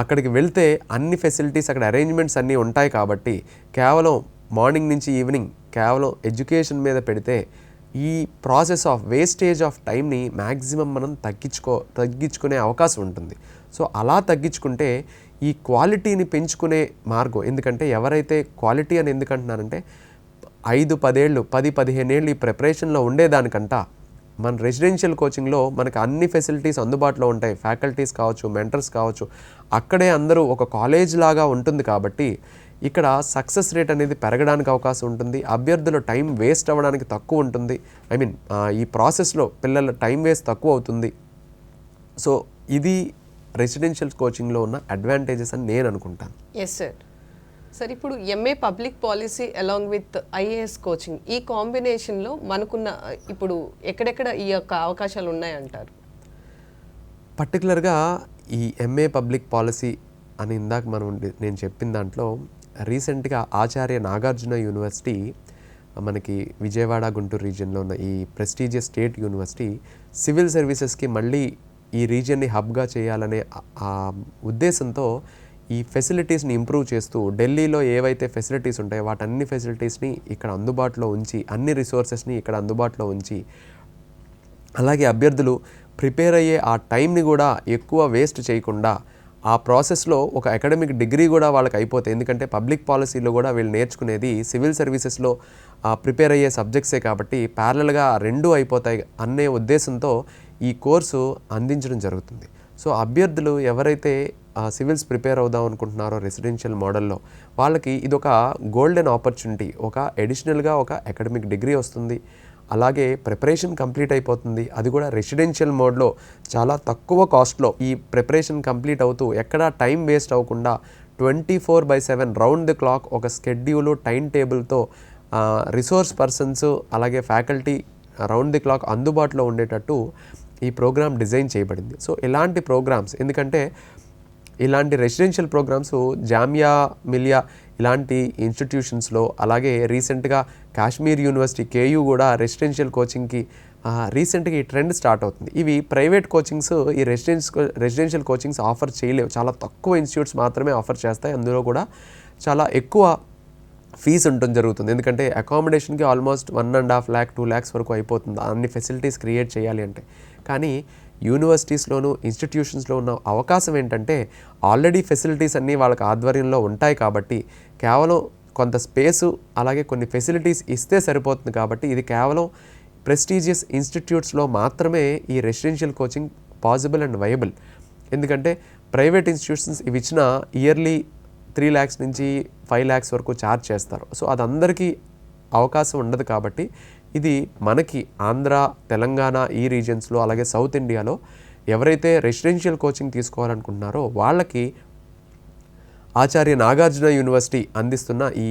అక్కడికి వెళ్తే అన్ని ఫెసిలిటీస్ అక్కడ అరేంజ్మెంట్స్ అన్నీ ఉంటాయి. కాబట్టి కేవలం మార్నింగ్ నుంచి ఈవినింగ్ కేవలం ఎడ్యుకేషన్ మీద పెడితే ఈ ప్రాసెస్ ఆఫ్ వేస్టేజ్ ఆఫ్ టైంని మ్యాక్సిమం మనం తగ్గించుకునే అవకాశం ఉంటుంది. సో అలా తగ్గించుకుంటే ఈ క్వాలిటీని పెంచుకునే మార్గం. ఎందుకంటే ఎవరైతే క్వాలిటీ అని ఎందుకంటున్నానంటే 5-10 ఏళ్ళు 10-15 ఏళ్ళు ఈ ప్రిపరేషన్లో ఉండేదానికంట మన రెసిడెన్షియల్ కోచింగ్లో మనకు అన్ని ఫెసిలిటీస్ అందుబాటులో ఉంటాయి. ఫ్యాకల్టీస్ కావచ్చు, మెంటర్స్ కావచ్చు, అక్కడే అందరూ ఒక కాలేజ్ లాగా ఉంటుంది. కాబట్టి ఇక్కడ సక్సెస్ రేట్ అనేది పెరగడానికి అవకాశం ఉంటుంది. అభ్యర్థుల టైం వేస్ట్ అవ్వడానికి తక్కువ ఉంటుంది. ఈ ప్రాసెస్లో పిల్లల టైం వేస్ట్ తక్కువ అవుతుంది. సో ఇది రెసిడెన్షియల్ కోచింగ్లో ఉన్న అడ్వాంటేజెస్ అని నేను అనుకుంటాను. Yes sir. సార్ ఇప్పుడు MA public policy along with IAS coaching ఈ కాంబినేషన్లో మనకున్న ఇప్పుడు ఎక్కడెక్కడ ఈ యొక్క అవకాశాలు ఉన్నాయంటారు? పర్టికులర్గా ఈ ఎంఏ పబ్లిక్ పాలసీ అని ఇందాక నేను చెప్పిన దాంట్లో రీసెంట్గా ఆచార్య నాగార్జున యూనివర్సిటీ, మనకి విజయవాడ గుంటూరు రీజియన్లో ఉన్న ఈ ప్రెస్టీజియస్ స్టేట్ యూనివర్సిటీ సివిల్ సర్వీసెస్కి మళ్ళీ ఈ రీజియన్ని హబ్గా చేయాలనే ఉద్దేశంతో ఈ ఫెసిలిటీస్ని ఇంప్రూవ్ చేస్తూ ఢిల్లీలో ఏవైతే ఫెసిలిటీస్ ఉంటాయో వాటన్ని ఫెసిలిటీస్ని ఇక్కడ అందుబాటులో ఉంచి, అన్ని రిసోర్సెస్ని ఇక్కడ అందుబాటులో ఉంచి, అలాగే అభ్యర్థులు ప్రిపేర్ అయ్యే ఆ టైంని కూడా ఎక్కువ వేస్ట్ చేయకుండా ఆ ప్రాసెస్లో ఒక అకాడమిక్ డిగ్రీ కూడా వాళ్ళకి అయిపోతాయి. ఎందుకంటే పబ్లిక్ పాలసీలో కూడా వీళ్ళు నేర్చుకునేది సివిల్ సర్వీసెస్లో ప్రిపేర్ అయ్యే సబ్జెక్ట్సే కాబట్టి ప్యారలల్గా 2 అయిపోతాయి అనే ఉద్దేశంతో ఈ కోర్సు అందించడం జరుగుతుంది. సో అభ్యర్థులు ఎవరైతే సివిల్స్ ప్రిపేర్ అవుదాం అనుకుంటున్నారో రెసిడెన్షియల్ మోడల్లో వాళ్ళకి ఇదొక గోల్డెన్ ఆపర్చునిటీ. ఒక అడిషనల్గా ఒక అకాడమిక్ డిగ్రీ వస్తుంది, అలాగే ప్రిపరేషన్ కంప్లీట్ అయిపోతుంది. అది కూడా రెసిడెన్షియల్ మోడ్లో చాలా తక్కువ కాస్ట్లో ఈ ప్రిపరేషన్ కంప్లీట్ అవుతూ ఎక్కడా టైం వేస్ట్ అవ్వకుండా 24/7 రౌండ్ ది క్లాక్ ఒక స్కెడ్యూలు, టైం టేబుల్తో రిసోర్స్ పర్సన్స్ అలాగే ఫ్యాకల్టీ రౌండ్ ది క్లాక్ అందుబాటులో ఉండేటట్టు ఈ ప్రోగ్రామ్ డిజైన్ చేయబడింది. సో ఇలాంటి ప్రోగ్రామ్స్, ఎందుకంటే ఇలాంటి రెసిడెన్షియల్ ప్రోగ్రామ్స్ జామియా మిలియా ఇలాంటి ఇన్స్టిట్యూషన్స్లో, అలాగే రీసెంట్గా కాశ్మీర్ యూనివర్సిటీ కేయూ కూడా రెసిడెన్షియల్ కోచింగ్కి రీసెంట్గా ఈ ట్రెండ్ స్టార్ట్ అవుతుంది. ఇవి ప్రైవేట్ కోచింగ్స్ ఈ రెసిడెన్షియల్ కోచింగ్స్ ఆఫర్ చేయలేవు, చాలా తక్కువ ఇన్స్టిట్యూట్స్ మాత్రమే ఆఫర్ చేస్తాయి. అందులో కూడా చాలా ఎక్కువ ఫీజు ఉండటం జరుగుతుంది. ఎందుకంటే అకామిడేషన్కి ఆల్మోస్ట్ 1.5 lakh 2 lakhs వరకు అయిపోతుంది అన్ని ఫెసిలిటీస్ క్రియేట్ చేయాలి అంటే. కానీ యూనివర్సిటీస్లోను ఇన్స్టిట్యూషన్స్లో ఉన్న అవకాశం ఏంటంటే ఆల్రెడీ ఫెసిలిటీస్ అన్నీ వాళ్ళకి ఆధ్వర్యంలో ఉంటాయి. కాబట్టి కేవలం కొంత స్పేసు అలాగే కొన్ని ఫెసిలిటీస్ ఇస్తే సరిపోతుంది. కాబట్టి ఇది కేవలం ప్రెస్టీజియస్ ఇన్స్టిట్యూట్స్లో మాత్రమే ఈ residential coaching possible and viable. ఎందుకంటే ప్రైవేట్ ఇన్స్టిట్యూషన్స్ ఇవి ఇచ్చిన ఇయర్లీ 3 lakhs నుంచి 5 lakhs వరకు ఛార్జ్ చేస్తారు. సో అది అందరికీ అవకాశం ఉండదు. కాబట్టి ఇది మనకి ఆంధ్ర, తెలంగాణ ఈ రీజన్స్లో అలాగే సౌత్ ఇండియాలో ఎవరైతే రెసిడెన్షియల్ కోచింగ్ తీసుకోవాలనుకుంటున్నారో వాళ్ళకి ఆచార్య నాగార్జున యూనివర్సిటీ అందిస్తున్న ఈ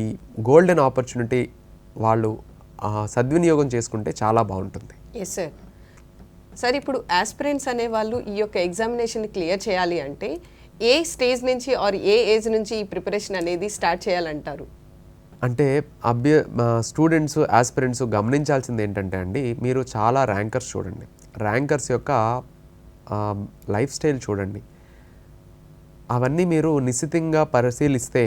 గోల్డెన్ ఆపర్చునిటీ వాళ్ళు సద్వినియోగం చేసుకుంటే చాలా బాగుంటుంది. Yes sir. సార్ ఇప్పుడు ఆస్పిరెంట్స్ అనే వాళ్ళు ఈ యొక్క ఎగ్జామినేషన్ క్లియర్ చేయాలి అంటే ఏ స్టేజ్ నుంచి ఆర్ ఏ ఏజ్ నుంచి ఈ ప్రిపరేషన్ అనేది స్టార్ట్ చేయాలంటారు? అంటే స్టూడెంట్స్, ఆస్పిరెంట్స్ గమనించాల్సింది ఏంటంటే అండి, మీరు చాలా ర్యాంకర్స్ చూడండి, ర్యాంకర్స్ యొక్క లైఫ్ స్టైల్ చూడండి, అవన్నీ మీరు నిశితంగా పరిశీలిస్తే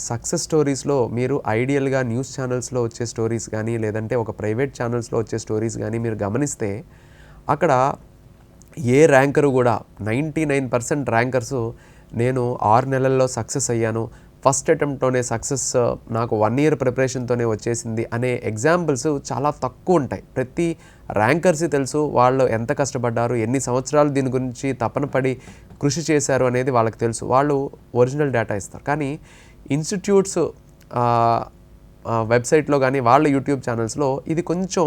సక్సెస్ స్టోరీస్లో మీరు ఐడియల్గా న్యూస్ ఛానల్స్లో వచ్చే స్టోరీస్ కానీ లేదంటే ఒక ప్రైవేట్ ఛానల్స్లో వచ్చే స్టోరీస్ కానీ మీరు గమనిస్తే అక్కడ ఏ ర్యాంకరు కూడా 99% ర్యాంకర్సు నేను 6 నెలల్లో సక్సెస్ అయ్యాను, ఫస్ట్ అటెంప్ట్తోనే సక్సెస్ నాకు 1 year ప్రిపరేషన్తోనే వచ్చేసింది అనే ఎగ్జాంపుల్స్ చాలా తక్కువ ఉంటాయి. ప్రతి ర్యాంకర్స్కి తెలుసు వాళ్ళు ఎంత కష్టపడ్డారు, ఎన్ని సంవత్సరాలు దీని గురించి తపన పడి కృషి చేశారు అనేది వాళ్ళకి తెలుసు. వాళ్ళు ఒరిజినల్ డేటా ఇస్తారు. కానీ ఇన్స్టిట్యూట్స్ వెబ్సైట్లో కానీ వాళ్ళ యూట్యూబ్ ఛానల్స్లో ఇది కొంచెం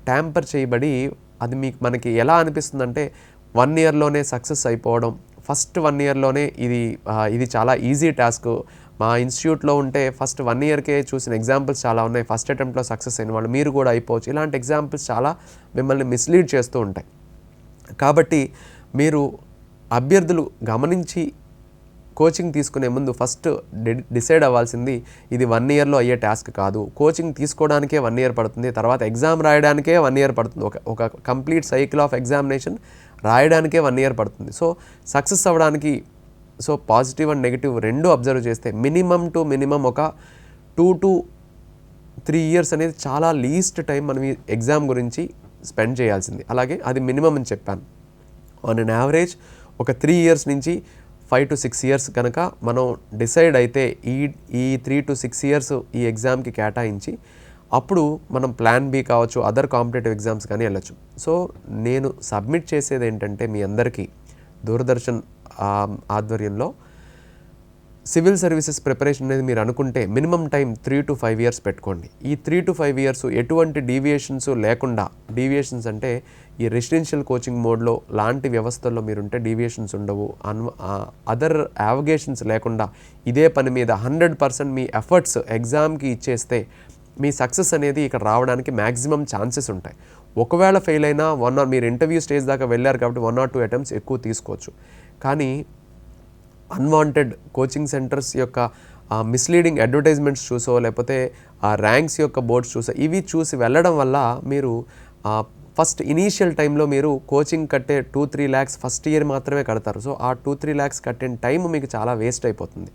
ట్యాంపర్ చేయబడి అది మనకి ఎలా అనిపిస్తుందంటే 1 yearలోనే సక్సెస్ అయిపోవడం, ఫస్ట్ 1 yearలోనే ఇది చాలా ఈజీ టాస్క్, మా ఇన్స్టిట్యూట్లో ఉంటే ఫస్ట్ 1 yearకే చూసిన ఎగ్జాంపుల్స్ చాలా ఉన్నాయి, ఫస్ట్ అటెంప్ట్లో సక్సెస్ అయిన వాళ్ళు మీరు కూడా అయిపోవచ్చు, ఇలాంటి ఎగ్జాంపుల్స్ చాలా మిమ్మల్ని మిస్లీడ్ చేస్తూ ఉంటాయి. కాబట్టి మీరు అభ్యర్థులు గమనించి కోచింగ్ తీసుకునే ముందు ఫస్ట్ డిసైడ్ అవ్వాల్సింది ఇది 1 yearలో అయ్యే టాస్క్ కాదు, కోచింగ్ తీసుకోవడానికే 1 year పడుతుంది, తర్వాత ఎగ్జామ్ రాయడానికే 1 year పడుతుంది, ఒక కంప్లీట్ సైకిల్ ఆఫ్ ఎగ్జామినేషన్ రాయడానికే 1 year పడుతుంది. సో సక్సెస్ అవ్వడానికి పాజిటివ్ అండ్ నెగిటివ్ రెండు అబ్జర్వ్ చేస్తే మినిమం ఒక 2 to 3 years అనేది చాలా లీస్ట్ టైం మనం ఈ ఎగ్జామ్ గురించి స్పెండ్ చేయాల్సింది. అలాగే అది మినిమం అని చెప్పాను. ఆన్ అన్ యావరేజ్ ఒక 3 years నుంచి 5 to 6 years కనుక మనం డిసైడ్ అయితే ఈ 3 to 6 years ఈ ఎగ్జామ్కి కేటాయించి అప్పుడు మనం ప్లాన్ బి కావచ్చు, అదర్ కాంపిటేటివ్ ఎగ్జామ్స్ కానీ వెళ్ళచ్చు. సో నేను సబ్మిట్ చేసేది ఏంటంటే మీ అందరికీ దూరదర్శన్ ఆధ్వర్యంలో సివిల్ సర్వీసెస్ ప్రిపరేషన్ అనేది మీరు అనుకుంటే మినిమం టైం 3 to 5 years పెట్టుకోండి. ఈ 3 to 5 years ఎటువంటి డీవియేషన్స్ లేకుండా, డీవియేషన్స్ అంటే ఈ రెసిడెన్షియల్ కోచింగ్ మోడ్లో లాంటి వ్యవస్థల్లో మీరుంటే డీవియేషన్స్ ఉండవు, అదర్ యావిగేషన్స్ లేకుండా ఇదే పని మీద 100% మీ ఎఫర్ట్స్ ఎగ్జామ్కి ఇచ్చేస్తే మీ సక్సెస్ అనేది ఇక్కడ రావడానికి మ్యాక్సిమం ఛాన్సెస్ ఉంటాయి. ఒకవేళ ఫెయిల్ అయినా మీరు ఇంటర్వ్యూ స్టేజ్ దాకా వెళ్ళారు కాబట్టి 1 or 2 attempts ఎక్కువ తీసుకోవచ్చు. కానీ అన్వాంటెడ్ కోచింగ్ సెంటర్స్ యొక్క మిస్లీడింగ్ అడ్వర్టైజ్మెంట్స్ చూసో లేకపోతే ఆ ర్యాంక్స్ యొక్క బోర్డ్స్ చూసో ఇవి చూసి వెళ్ళడం వల్ల మీరు ఫస్ట్ ఇనీషియల్ టైంలో మీరు కోచింగ్ కట్టే 2-3 lakhs ఫస్ట్ ఇయర్ మాత్రమే కడతారు. సో ఆ 2-3 lakhs కట్టిన టైం మీకు చాలా వేస్ట్ అయిపోతుంది.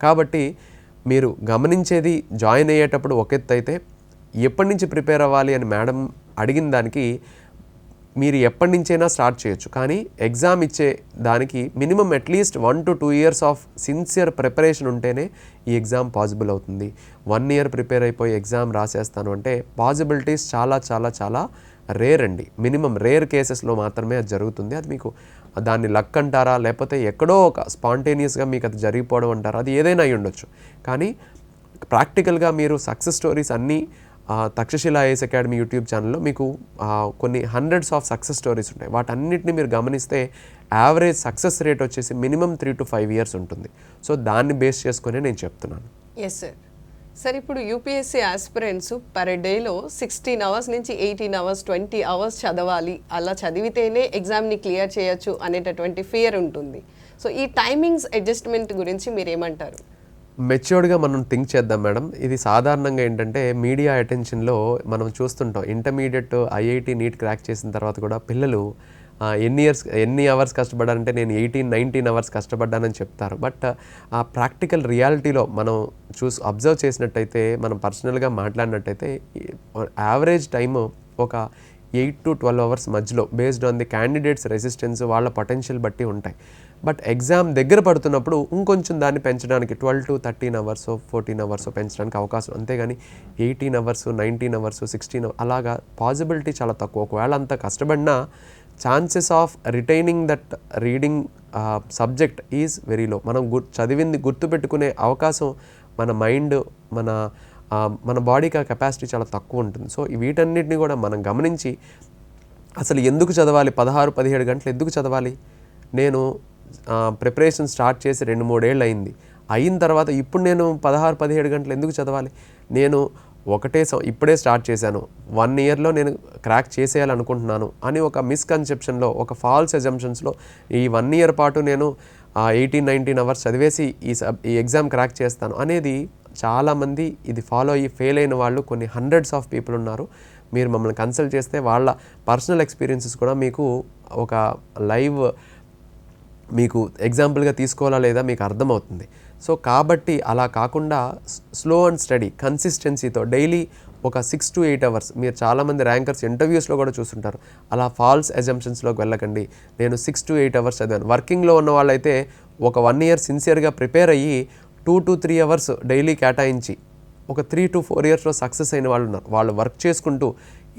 కాబట్టి మీరు గమనించేది జాయిన్ అయ్యేటప్పుడు ఒక ఎత్తు అయితే ఎప్పటి నుంచి ప్రిపేర్ అవ్వాలి అని మేడం అడిగిన దానికి మీరు ఎప్పటి నుంచైనా స్టార్ట్ చేయొచ్చు. కానీ ఎగ్జామ్ ఇచ్చే దానికి minimum at least 1 to 2 years of sincere preparation ఉంటేనే ఈ ఎగ్జామ్ పాసిబుల్ అవుతుంది. 1 year ప్రిపేర్ అయిపోయి ఎగ్జామ్ రాసేస్తాను అంటే పాసిబిలిటీస్ చాలా చాలా చాలా రేర్ అండి. మినిమం రేర్ కేసెస్లో మాత్రమే అది జరుగుతుంది. అది మీకు దాన్ని లక్ అంటారా లేకపోతే ఎక్కడో ఒక స్పాంటేనియస్గా మీకు అది జరిగిపోవడం అంటారా, అది ఏదైనా అయి ఉండొచ్చు. కానీ ప్రాక్టికల్గా మీరు సక్సెస్ స్టోరీస్ అన్నీ తక్షశిల ఐఏఎస్ అకాడమీ యూట్యూబ్ ఛానల్లో మీకు కొన్ని హండ్రెడ్స్ ఆఫ్ సక్సెస్ స్టోరీస్ ఉంటాయి. వాటన్నిటిని మీరు గమనిస్తే యావరేజ్ సక్సెస్ రేట్ వచ్చేసి మినిమం 3 to 5 years ఉంటుంది. సో దాన్ని బేస్ చేసుకునే నేను చెప్తున్నాను. Yes sir. సార్ ఇప్పుడు యూపీఎస్సీ ఆస్పిరెంట్స్ పర్ డేలో 16 hours నుంచి 18 hours 20 hours చదవాలి, అలా చదివితేనే ఎగ్జామ్ని క్లియర్ చేయొచ్చు అనేటటువంటి ఫియర్ ఉంటుంది. సో ఈ టైమింగ్స్ అడ్జస్ట్మెంట్ గురించి మీరు ఏమంటారు? మెచ్యూర్డ్గా మనం థింక్ చేద్దాం మేడం. ఇది సాధారణంగా ఏంటంటే మీడియా అటెన్షన్లో మనం చూస్తుంటాం. ఇంటర్మీడియట్ ఐఐటి నీట్ క్రాక్ చేసిన తర్వాత కూడా పిల్లలు ఎన్ని అవర్స్ కష్టపడ్డారంటే నేను 18-19 hours కష్టపడ్డానని చెప్తారు. బట్ ఆ ప్రాక్టికల్ రియాలిటీలో మనం అబ్జర్వ్ చేసినట్టయితే, మనం పర్సనల్గా మాట్లాడినట్టయితే యావరేజ్ టైము ఒక 8 to 12 hours మధ్యలో based on the candidates resistance వాళ్ళ పొటెన్షియల్ బట్టి ఉంటాయి. బట్ ఎగ్జామ్ దగ్గర పడుతున్నప్పుడు ఇంకొంచెం దాన్ని పెంచడానికి 12 to 13 hours 14 hours పెంచడానికి అవకాశం. అంతేగాని 18 hours 19 hours 16 hours అలాగా పాసిబిలిటీ చాలా తక్కువ. ఒకవేళ అంత కష్టపడినా chances of retaining that reading subject is very low. మనం చదివింది గుర్తుపెట్టుకునే అవకాశం మన మైండ్, మన మన బాడీకి ఆ కెపాసిటీ చాలా తక్కువ ఉంటుంది. సో వీటన్నిటిని కూడా మనం గమనించి అసలు ఎందుకు చదవాలి, 16-17 గంటలు ఎందుకు చదవాలి? నేను ప్రిపరేషన్ స్టార్ట్ చేసి 2-3 ఏళ్ళు అయింది. అయిన తర్వాత ఇప్పుడు నేను 16-17 గంటలు ఎందుకు చదవాలి? నేను ఇప్పుడే స్టార్ట్ చేశాను, 1 ఇయర్లో నేను క్రాక్ చేసేయాలనుకుంటున్నాను అని ఒక మిస్కన్సెప్షన్లో, ఒక ఫాల్స్ అజంప్షన్స్లో ఈ 1 ఇయర్ పాటు నేను 18-19 అవర్స్ చదివేసి ఈ ఎగ్జామ్ క్రాక్ చేస్తాను అనేది చాలామంది ఇది ఫాలో అయ్యి ఫెయిల్ అయిన వాళ్ళు కొన్ని హండ్రెడ్స్ ఆఫ్ పీపుల్ ఉన్నారు. మీరు మమ్మల్ని కన్సల్ట్ చేస్తే వాళ్ళ పర్సనల్ ఎక్స్పీరియన్సెస్ కూడా మీకు ఒక లైవ్ మీకు ఎగ్జాంపుల్గా తీసుకోవాలా లేదా మీకు అర్థమవుతుంది. సో కాబట్టి అలా కాకుండా స్లో అండ్ స్టడీ కన్సిస్టెన్సీతో డైలీ ఒక 6 to 8 అవర్స్, మీరు చాలామంది ర్యాంకర్స్ ఇంటర్వ్యూస్లో కూడా చూస్తుంటారు, అలా ఫాల్స్ అజంప్షన్స్లోకి వెళ్ళకండి. నేను 6 to 8 అవర్స్ చదివాను. వర్కింగ్లో ఉన్న వాళ్ళైతే ఒక 1 ఇయర్ సిన్సియర్గా ప్రిపేర్ అయ్యి 2 to 3 అవర్స్ డైలీ కేటాయించి ఒక 3 to 4 ఇయర్స్లో సక్సెస్ అయిన వాళ్ళు ఉన్నారు. వాళ్ళు వర్క్ చేసుకుంటూ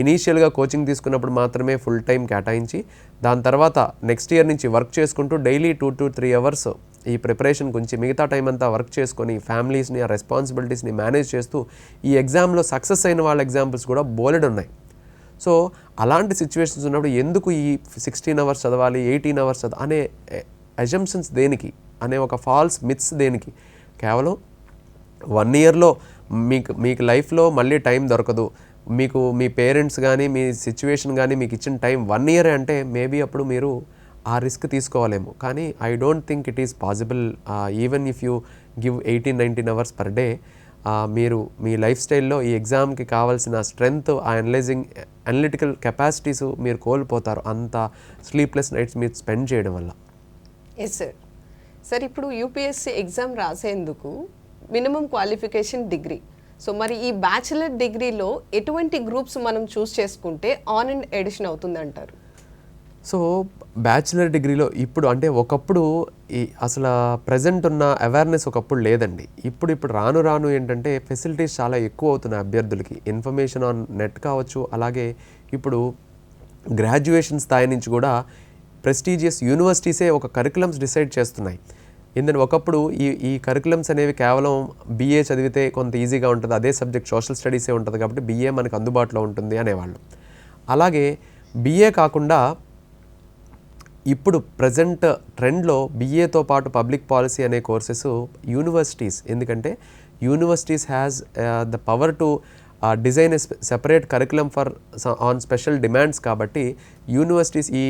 ఇనీషియల్గా కోచింగ్ తీసుకున్నప్పుడు మాత్రమే ఫుల్ టైం కేటాయించి దాని తర్వాత నెక్స్ట్ ఇయర్ నుంచి వర్క్ చేసుకుంటూ డైలీ 2 to 3 అవర్స్ ఈ ప్రిపరేషన్ గురించి మిగతా టైం అంతా వర్క్ చేసుకొని ఫ్యామిలీస్ని ఆ రెస్పాన్సిబిలిటీస్ని మేనేజ్ చేస్తూ ఈ ఎగ్జామ్లో సక్సెస్ అయిన వాళ్ళ ఎగ్జాంపుల్స్ కూడా బోలెడ్ ఉన్నాయి. సో అలాంటి సిచ్యువేషన్స్ ఉన్నప్పుడు ఎందుకు ఈ 16 అవర్స్ చదవాలి, 18 అవర్స్ అనే అజంప్షన్స్ దేనికి, అనే ఒక ఫాల్స్ మిత్స్ దేనికి? కేవలం 1 ఇయర్లో మీకు లైఫ్లో మళ్ళీ టైం దొరకదు, మీకు మీ పేరెంట్స్ కానీ మీ సిచ్యువేషన్ కానీ మీకు ఇచ్చిన టైం 1 ఇయర్ అంటే మేబీ అప్పుడు మీరు ఆ రిస్క్ తీసుకోవాలేమో. కానీ I don't think it is possible. Even if you give 18-19 hours per day, మీరు మీ లైఫ్ స్టైల్లో ఈ ఎగ్జామ్కి కావాల్సిన స్ట్రెంగ్త్, ఆ అనలిటికల్ కెపాసిటీస్ మీరు కోల్పోతారు అంత స్లీప్లెస్ నైట్స్ మీరు స్పెండ్ చేయడం వల్ల. Yes sir. సార్ ఇప్పుడు యూపీఎస్సీ ఎగ్జామ్ రాసేందుకు మినిమం క్వాలిఫికేషన్ డిగ్రీ. సో మరి ఈ బ్యాచిలర్ డిగ్రీలో ఎటువంటి గ్రూప్స్ మనం చూస్ చేసుకుంటే ఆన్ అండ్ ఎడిషన్ అవుతుందంటారు? సో బ్యాచిలర్ డిగ్రీలో ఇప్పుడు అంటే ఒకప్పుడు అసలు ప్రజెంట్ ఉన్న అవేర్నెస్ ఒకప్పుడు లేదండి. ఇప్పుడు రాను ఏంటంటే ఫెసిలిటీస్ చాలా ఎక్కువ అవుతున్నాయి అభ్యర్థులకి. ఇన్ఫర్మేషన్ ఆన్ నెట్ కావచ్చు, అలాగే ఇప్పుడు గ్రాడ్యుయేషన్ స్థాయి నుంచి కూడా ప్రెస్టీజియస్ యూనివర్సిటీసే ఒక కరికులమ్స్ డిసైడ్ చేస్తున్నాయి. ఎందుకంటే ఒకప్పుడు ఈ కరికులమ్స్ అనేవి కేవలం బీఏ చదివితే కొంత ఈజీగా ఉంటుంది, అదే సబ్జెక్ట్ సోషల్ స్టడీసే ఉంటుంది కాబట్టి బీఏ మనకు అందుబాటులో ఉంటుంది అనేవాళ్ళు. అలాగే బీఏ కాకుండా ఇప్పుడు ప్రజెంట్ ట్రెండ్లో బీఏతో పాటు పబ్లిక్ పాలసీ అనే కోర్సెస్ యూనివర్సిటీస్, ఎందుకంటే universities has the power to design a separate curriculum for on special demands. కాబట్టి యూనివర్సిటీస్ ఈ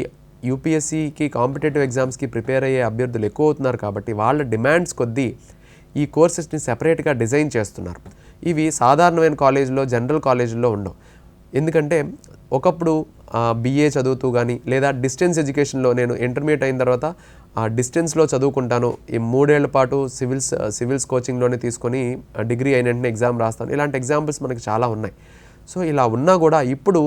యూపీఎస్సీకి కాంపిటేటివ్ ఎగ్జామ్స్కి ప్రిపేర్ అయ్యే అభ్యర్థులు ఎక్కువ అవుతున్నారు కాబట్టి వాళ్ళ డిమాండ్స్ కొద్దీ ఈ కోర్సెస్ని సెపరేట్గా డిజైన్ చేస్తున్నారు. ఇవి సాధారణమైన కాలేజీలో, జనరల్ కాలేజీల్లో ఉండవు. ఎందుకంటే ఒకప్పుడు బీఏ చదువుతూ కానీ లేదా డిస్టెన్స్ ఎడ్యుకేషన్లో నేను ఇంటర్మీడియట్ అయిన తర్వాత డిస్టెన్స్లో చదువుకుంటాను, ఈ 3 ఏళ్ల పాటు సివిల్స్ కోచింగ్లోనే తీసుకొని డిగ్రీ అయిన వెంటనే ఎగ్జామ్ రాస్తాను, ఇలాంటి ఎగ్జాంపుల్స్ మనకి చాలా ఉన్నాయి. సో ఇలా ఉన్నా కూడా ఇప్పుడు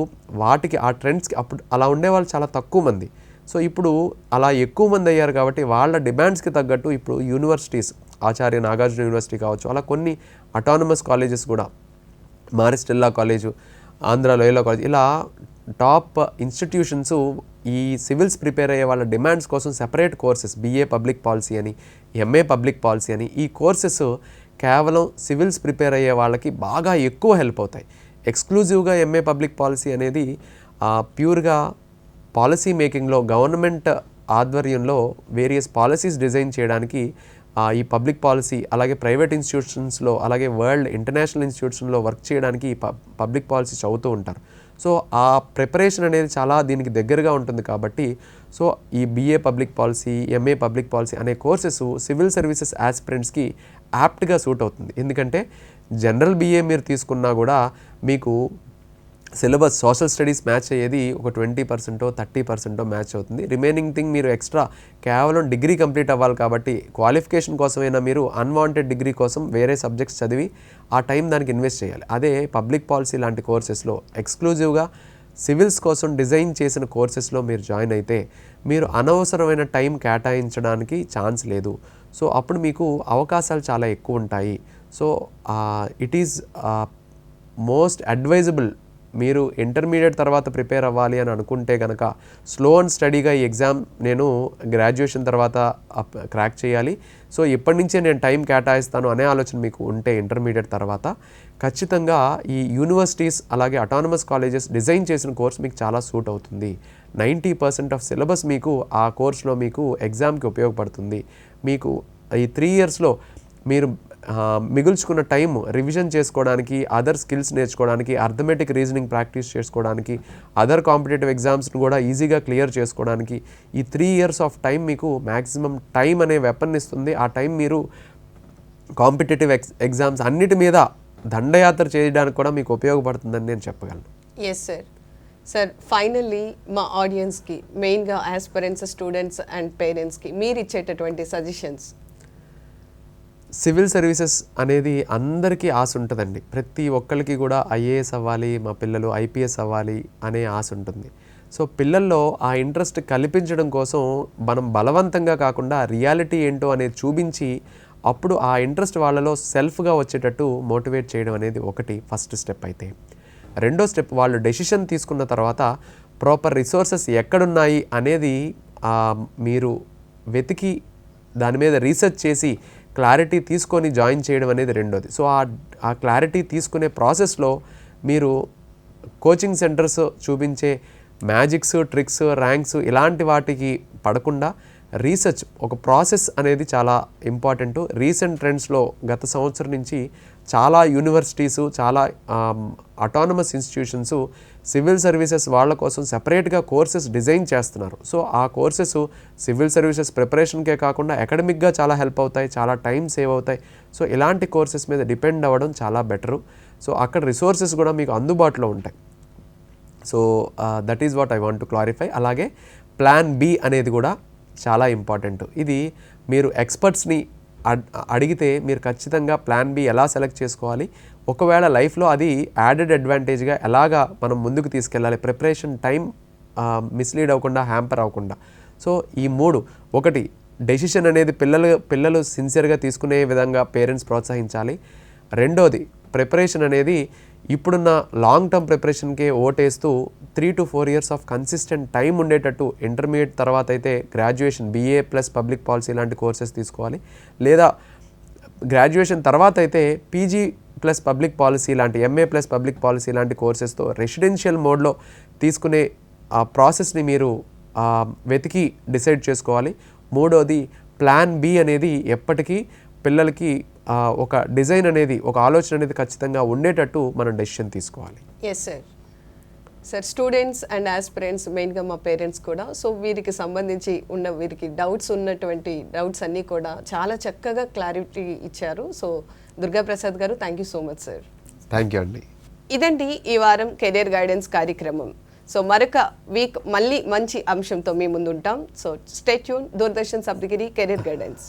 వాటికి ఆ ట్రెండ్స్కి అప్పుడు అలా ఉండేవాళ్ళు చాలా తక్కువ మంది. సో ఇప్పుడు అలా ఎక్కువ మంది అయ్యారు కాబట్టి వాళ్ళ డిమాండ్స్కి తగ్గట్టు ఇప్పుడు యూనివర్సిటీస్, ఆచార్య నాగార్జున యూనివర్సిటీ కావచ్చు, అలా కొన్ని అటానమస్ కాలేజెస్ కూడా, మారిస్టెల్లా కాలేజు, ఆంధ్ర లోయలా కాలేజ్, ఇలా టాప్ ఇన్స్టిట్యూషన్స్ ఈ సివిల్స్ ప్రిపేర్ అయ్యే వాళ్ళ డిమాండ్స్ కోసం separate courses, BA public policy అని, ఎంఏ పబ్లిక్ పాలసీ అని, ఈ కోర్సెస్ కేవలం సివిల్స్ ప్రిపేర్ అయ్యే వాళ్ళకి బాగా ఎక్కువ హెల్ప్ అవుతాయి. ఎక్స్క్లూజివ్గా ఎంఏ పబ్లిక్ పాలసీ అనేది ప్యూర్గా పాలసీ మేకింగ్లో గవర్నమెంట్ ఆధ్వర్యంలో వేరియస్ పాలసీస్ డిజైన్ చేయడానికి ఈ పబ్లిక్ పాలసీ, అలాగే ప్రైవేట్ ఇన్స్టిట్యూషన్స్లో, అలాగే వరల్డ్ ఇంటర్నేషనల్ ఇన్స్టిట్యూషన్లో వర్క్ చేయడానికి ఈ పబ్లిక్ పాలసీ చదువుతూ ఉంటారు. సో ఆ ప్రిపరేషన్ అనేది చాలా దీనికి దగ్గరగా ఉంటుంది కాబట్టి సో ఈ BA public policy, MA public policy అనే కోర్సెస్ సివిల్ సర్వీసెస్ ఆస్పిరెంట్స్కి యాప్ట్గా సూట్ అవుతుంది. ఎందుకంటే జనరల్ బీఏ మీరు తీసుకున్నా కూడా మీకు సిలబస్ సోషల్ స్టడీస్ మ్యాచ్ అయ్యేది ఒక 20%, 30% మ్యాచ్ అవుతుంది. రిమైనింగ్ థింగ్ మీరు ఎక్స్ట్రా కేవలం డిగ్రీ కంప్లీట్ అవ్వాలి కాబట్టి క్వాలిఫికేషన్ కోసమైనా మీరు అన్వాంటెడ్ డిగ్రీ కోసం వేరే సబ్జెక్ట్స్ చదివి ఆ టైం దానికి ఇన్వెస్ట్ చేయాలి. అదే పబ్లిక్ పాలసీ లాంటి కోర్సెస్లో ఎక్స్క్లూజివ్గా సివిల్స్ కోసం డిజైన్ చేసిన కోర్సెస్లో మీరు జాయిన్ అయితే మీరు అనవసరమైన టైం కేటాయించడానికి ఛాన్స్ లేదు. సో అప్పుడు మీకు అవకాశాలు చాలా ఎక్కువ ఉంటాయి. So it is most advisable మీరు ఇంటర్మీడియట్ తర్వాత ప్రిపేర్ అవ్వాలి అని అనుకుంటే కనుక స్లో అండ్ స్టడీగా ఈ ఎగ్జామ్ నేను గ్రాడ్యుయేషన్ తర్వాత క్రాక్ చేయాలి, సో ఇప్పటి నుంచే నేను టైం కేటాయిస్తాను అనే ఆలోచన మీకు ఉంటే ఇంటర్మీడియట్ తర్వాత ఖచ్చితంగా ఈ యూనివర్సిటీస్ అలాగే అటానమస్ కాలేజెస్ డిజైన్ చేసిన కోర్స్ మీకు చాలా సూట్ అవుతుంది. 90% ఆఫ్ సిలబస్ మీకు ఆ కోర్స్లో మీకు ఎగ్జామ్కి ఉపయోగపడుతుంది. మీకు ఈ 3 ఇయర్స్లో మీరు మిగుల్చుకున్న టైం రివిజన్ చేసుకోవడానికి, అదర్ స్కిల్స్ నేర్చుకోవడానికి, అర్థమెటిక్ రీజనింగ్ ప్రాక్టీస్ చేసుకోవడానికి, అదర్ కాంపిటేటివ్ ఎగ్జామ్స్ని కూడా ఈజీగా క్లియర్ చేసుకోవడానికి ఈ 3 ఇయర్స్ ఆఫ్ టైం మీకు మ్యాక్సిమం టైం అనే వెపన్ ఇస్తుంది. ఆ టైం మీరు కాంపిటేటివ్ ఎగ్జామ్స్ అన్నిటి మీద దండయాత్ర చేయడానికి కూడా మీకు ఉపయోగపడుతుందని నేను చెప్పగలను. Yes sir. సార్ ఫైనల్లీ మా ఆడియన్స్కి మెయిన్గా ఆస్పిరెంట్స్, స్టూడెంట్స్ అండ్ పేరెంట్స్కి మీరు ఇచ్చేటటువంటి సజెషన్స్. సివిల్ సర్వీసెస్ అనేది అందరికీ ఆశ ఉంటుందండి. ప్రతి ఒక్కరికి కూడా ఐఏఎస్ అవ్వాలి, మా పిల్లలు ఐపీఎస్ అవ్వాలి అనే ఆశ ఉంటుంది. సో పిల్లల్లో ఆ ఇంట్రెస్ట్ కల్పించడం కోసం మనం బలవంతంగా కాకుండా రియాలిటీ ఏంటో అనేది చూపించి అప్పుడు ఆ ఇంట్రెస్ట్ వాళ్ళలో సెల్ఫ్గా వచ్చేటట్టు మోటివేట్ చేయడం అనేది ఒకటి ఫస్ట్ స్టెప్. అయితే రెండో స్టెప్, వాళ్ళు డెసిషన్ తీసుకున్న తర్వాత ప్రాపర్ రిసోర్సెస్ ఎక్కడున్నాయి అనేది మీరు వెతికి దాని మీద రీసెర్చ్ చేసి క్లారిటీ తీసుకొని జాయిన్ చేయడం అనేది రెండోది. సో ఆ క్లారిటీ తీసుకునే ప్రాసెస్లో మీరు కోచింగ్ సెంటర్స్ చూపించే మ్యాజిక్స్, ట్రిక్స్, ర్యాంక్స్ ఇలాంటి వాటికి పడకుండా రీసెర్చ్ ఒక ప్రాసెస్ అనేది చాలా ఇంపార్టెంట్. రీసెంట్ ట్రెండ్స్లో గత సంవత్సరం నుంచి చాలా యూనివర్సిటీసు, చాలా అటానమస్ ఇన్స్టిట్యూషన్స్ సివిల్ సర్వీసెస్ వాళ్ళ కోసం సెపరేట్గా కోర్సెస్ డిజైన్ చేస్తున్నారు. సో ఆ కోర్సెస్ సివిల్ సర్వీసెస్ ప్రిపరేషన్కే కాకుండా అకాడమిక్గా చాలా హెల్ప్ అవుతాయి, చాలా టైం సేవ్ అవుతాయి. సో ఇలాంటి కోర్సెస్ మీద డిపెండ్ అవ్వడం చాలా బెటరు. సో అక్కడ రిసోర్సెస్ కూడా మీకు అందుబాటులో ఉంటాయి. So that is what I want to clarify. అలాగే ప్లాన్ బి అనేది కూడా చాలా ఇంపార్టెంట్. ఇది మీరు ఎక్స్పర్ట్స్ని అడిగితే మీరు ఖచ్చితంగా ప్లాన్ బి ఎలా సెలెక్ట్ చేసుకోవాలి, ఒకవేళ లైఫ్లో అది యాడెడ్ అడ్వాంటేజ్గా ఎలాగా మనం ముందుకు తీసుకెళ్ళాలి, ప్రిపరేషన్ టైం మిస్లీడ్ అవ్వకుండా, హ్యాంపర్ అవ్వకుండా. సో ఈ మూడు, ఒకటి డెసిషన్ అనేది పిల్లలు సిన్సియర్గా తీసుకునే విధంగా పేరెంట్స్ ప్రోత్సహించాలి. రెండోది ప్రిపరేషన్ అనేది ఇప్పుడున్న లాంగ్ టర్మ్ ప్రిపరేషన్కే ఓటేస్తూ 3 to 4 years of consistent time ఉండేటట్టు ఇంటర్మీడియట్ తర్వాత అయితే graduation BA plus public policy లాంటి కోర్సెస్ తీసుకోవాలి, లేదా గ్రాడ్యుయేషన్ తర్వాత అయితే PG ప్లస్ పబ్లిక్ పాలసీ లాంటి, MA ప్లస్ పబ్లిక్ పాలసీ లాంటి కోర్సెస్తో రెసిడెన్షియల్ మోడ్లో తీసుకునే ఆ ప్రాసెస్ని మీరు వెతికి డిసైడ్ చేసుకోవాలి. మూడోది ప్లాన్ బి అనేది ఎప్పటికీ పిల్లలకి ఒక డిజైన్ అనేది, ఒక ఆలోచన అనేది ఖచ్చితంగా ఉండేటట్టు మనం డెసిషన్ తీసుకోవాలి. Yes sir. Sir students and aspirants, మెయిన్గా మా పేరెంట్స్ కూడా, సో వీరికి సంబంధించి వీరికి డౌట్స్ ఉన్నటువంటి డౌట్స్ అన్నీ కూడా చాలా చక్కగా క్లారిటీ ఇచ్చారు. సో దుర్గాప్రసాద్ గారు, thank you so much sir. Thank you అండి. ఇదండి ఈ వారం కెరియర్ గైడెన్స్ కార్యక్రమం. సో మరొక వీక్ మళ్ళీ మంచి అంశంతో మీ ముందు ఉంటాం. So stay tune. Doordarshan Saptagiri career guidance.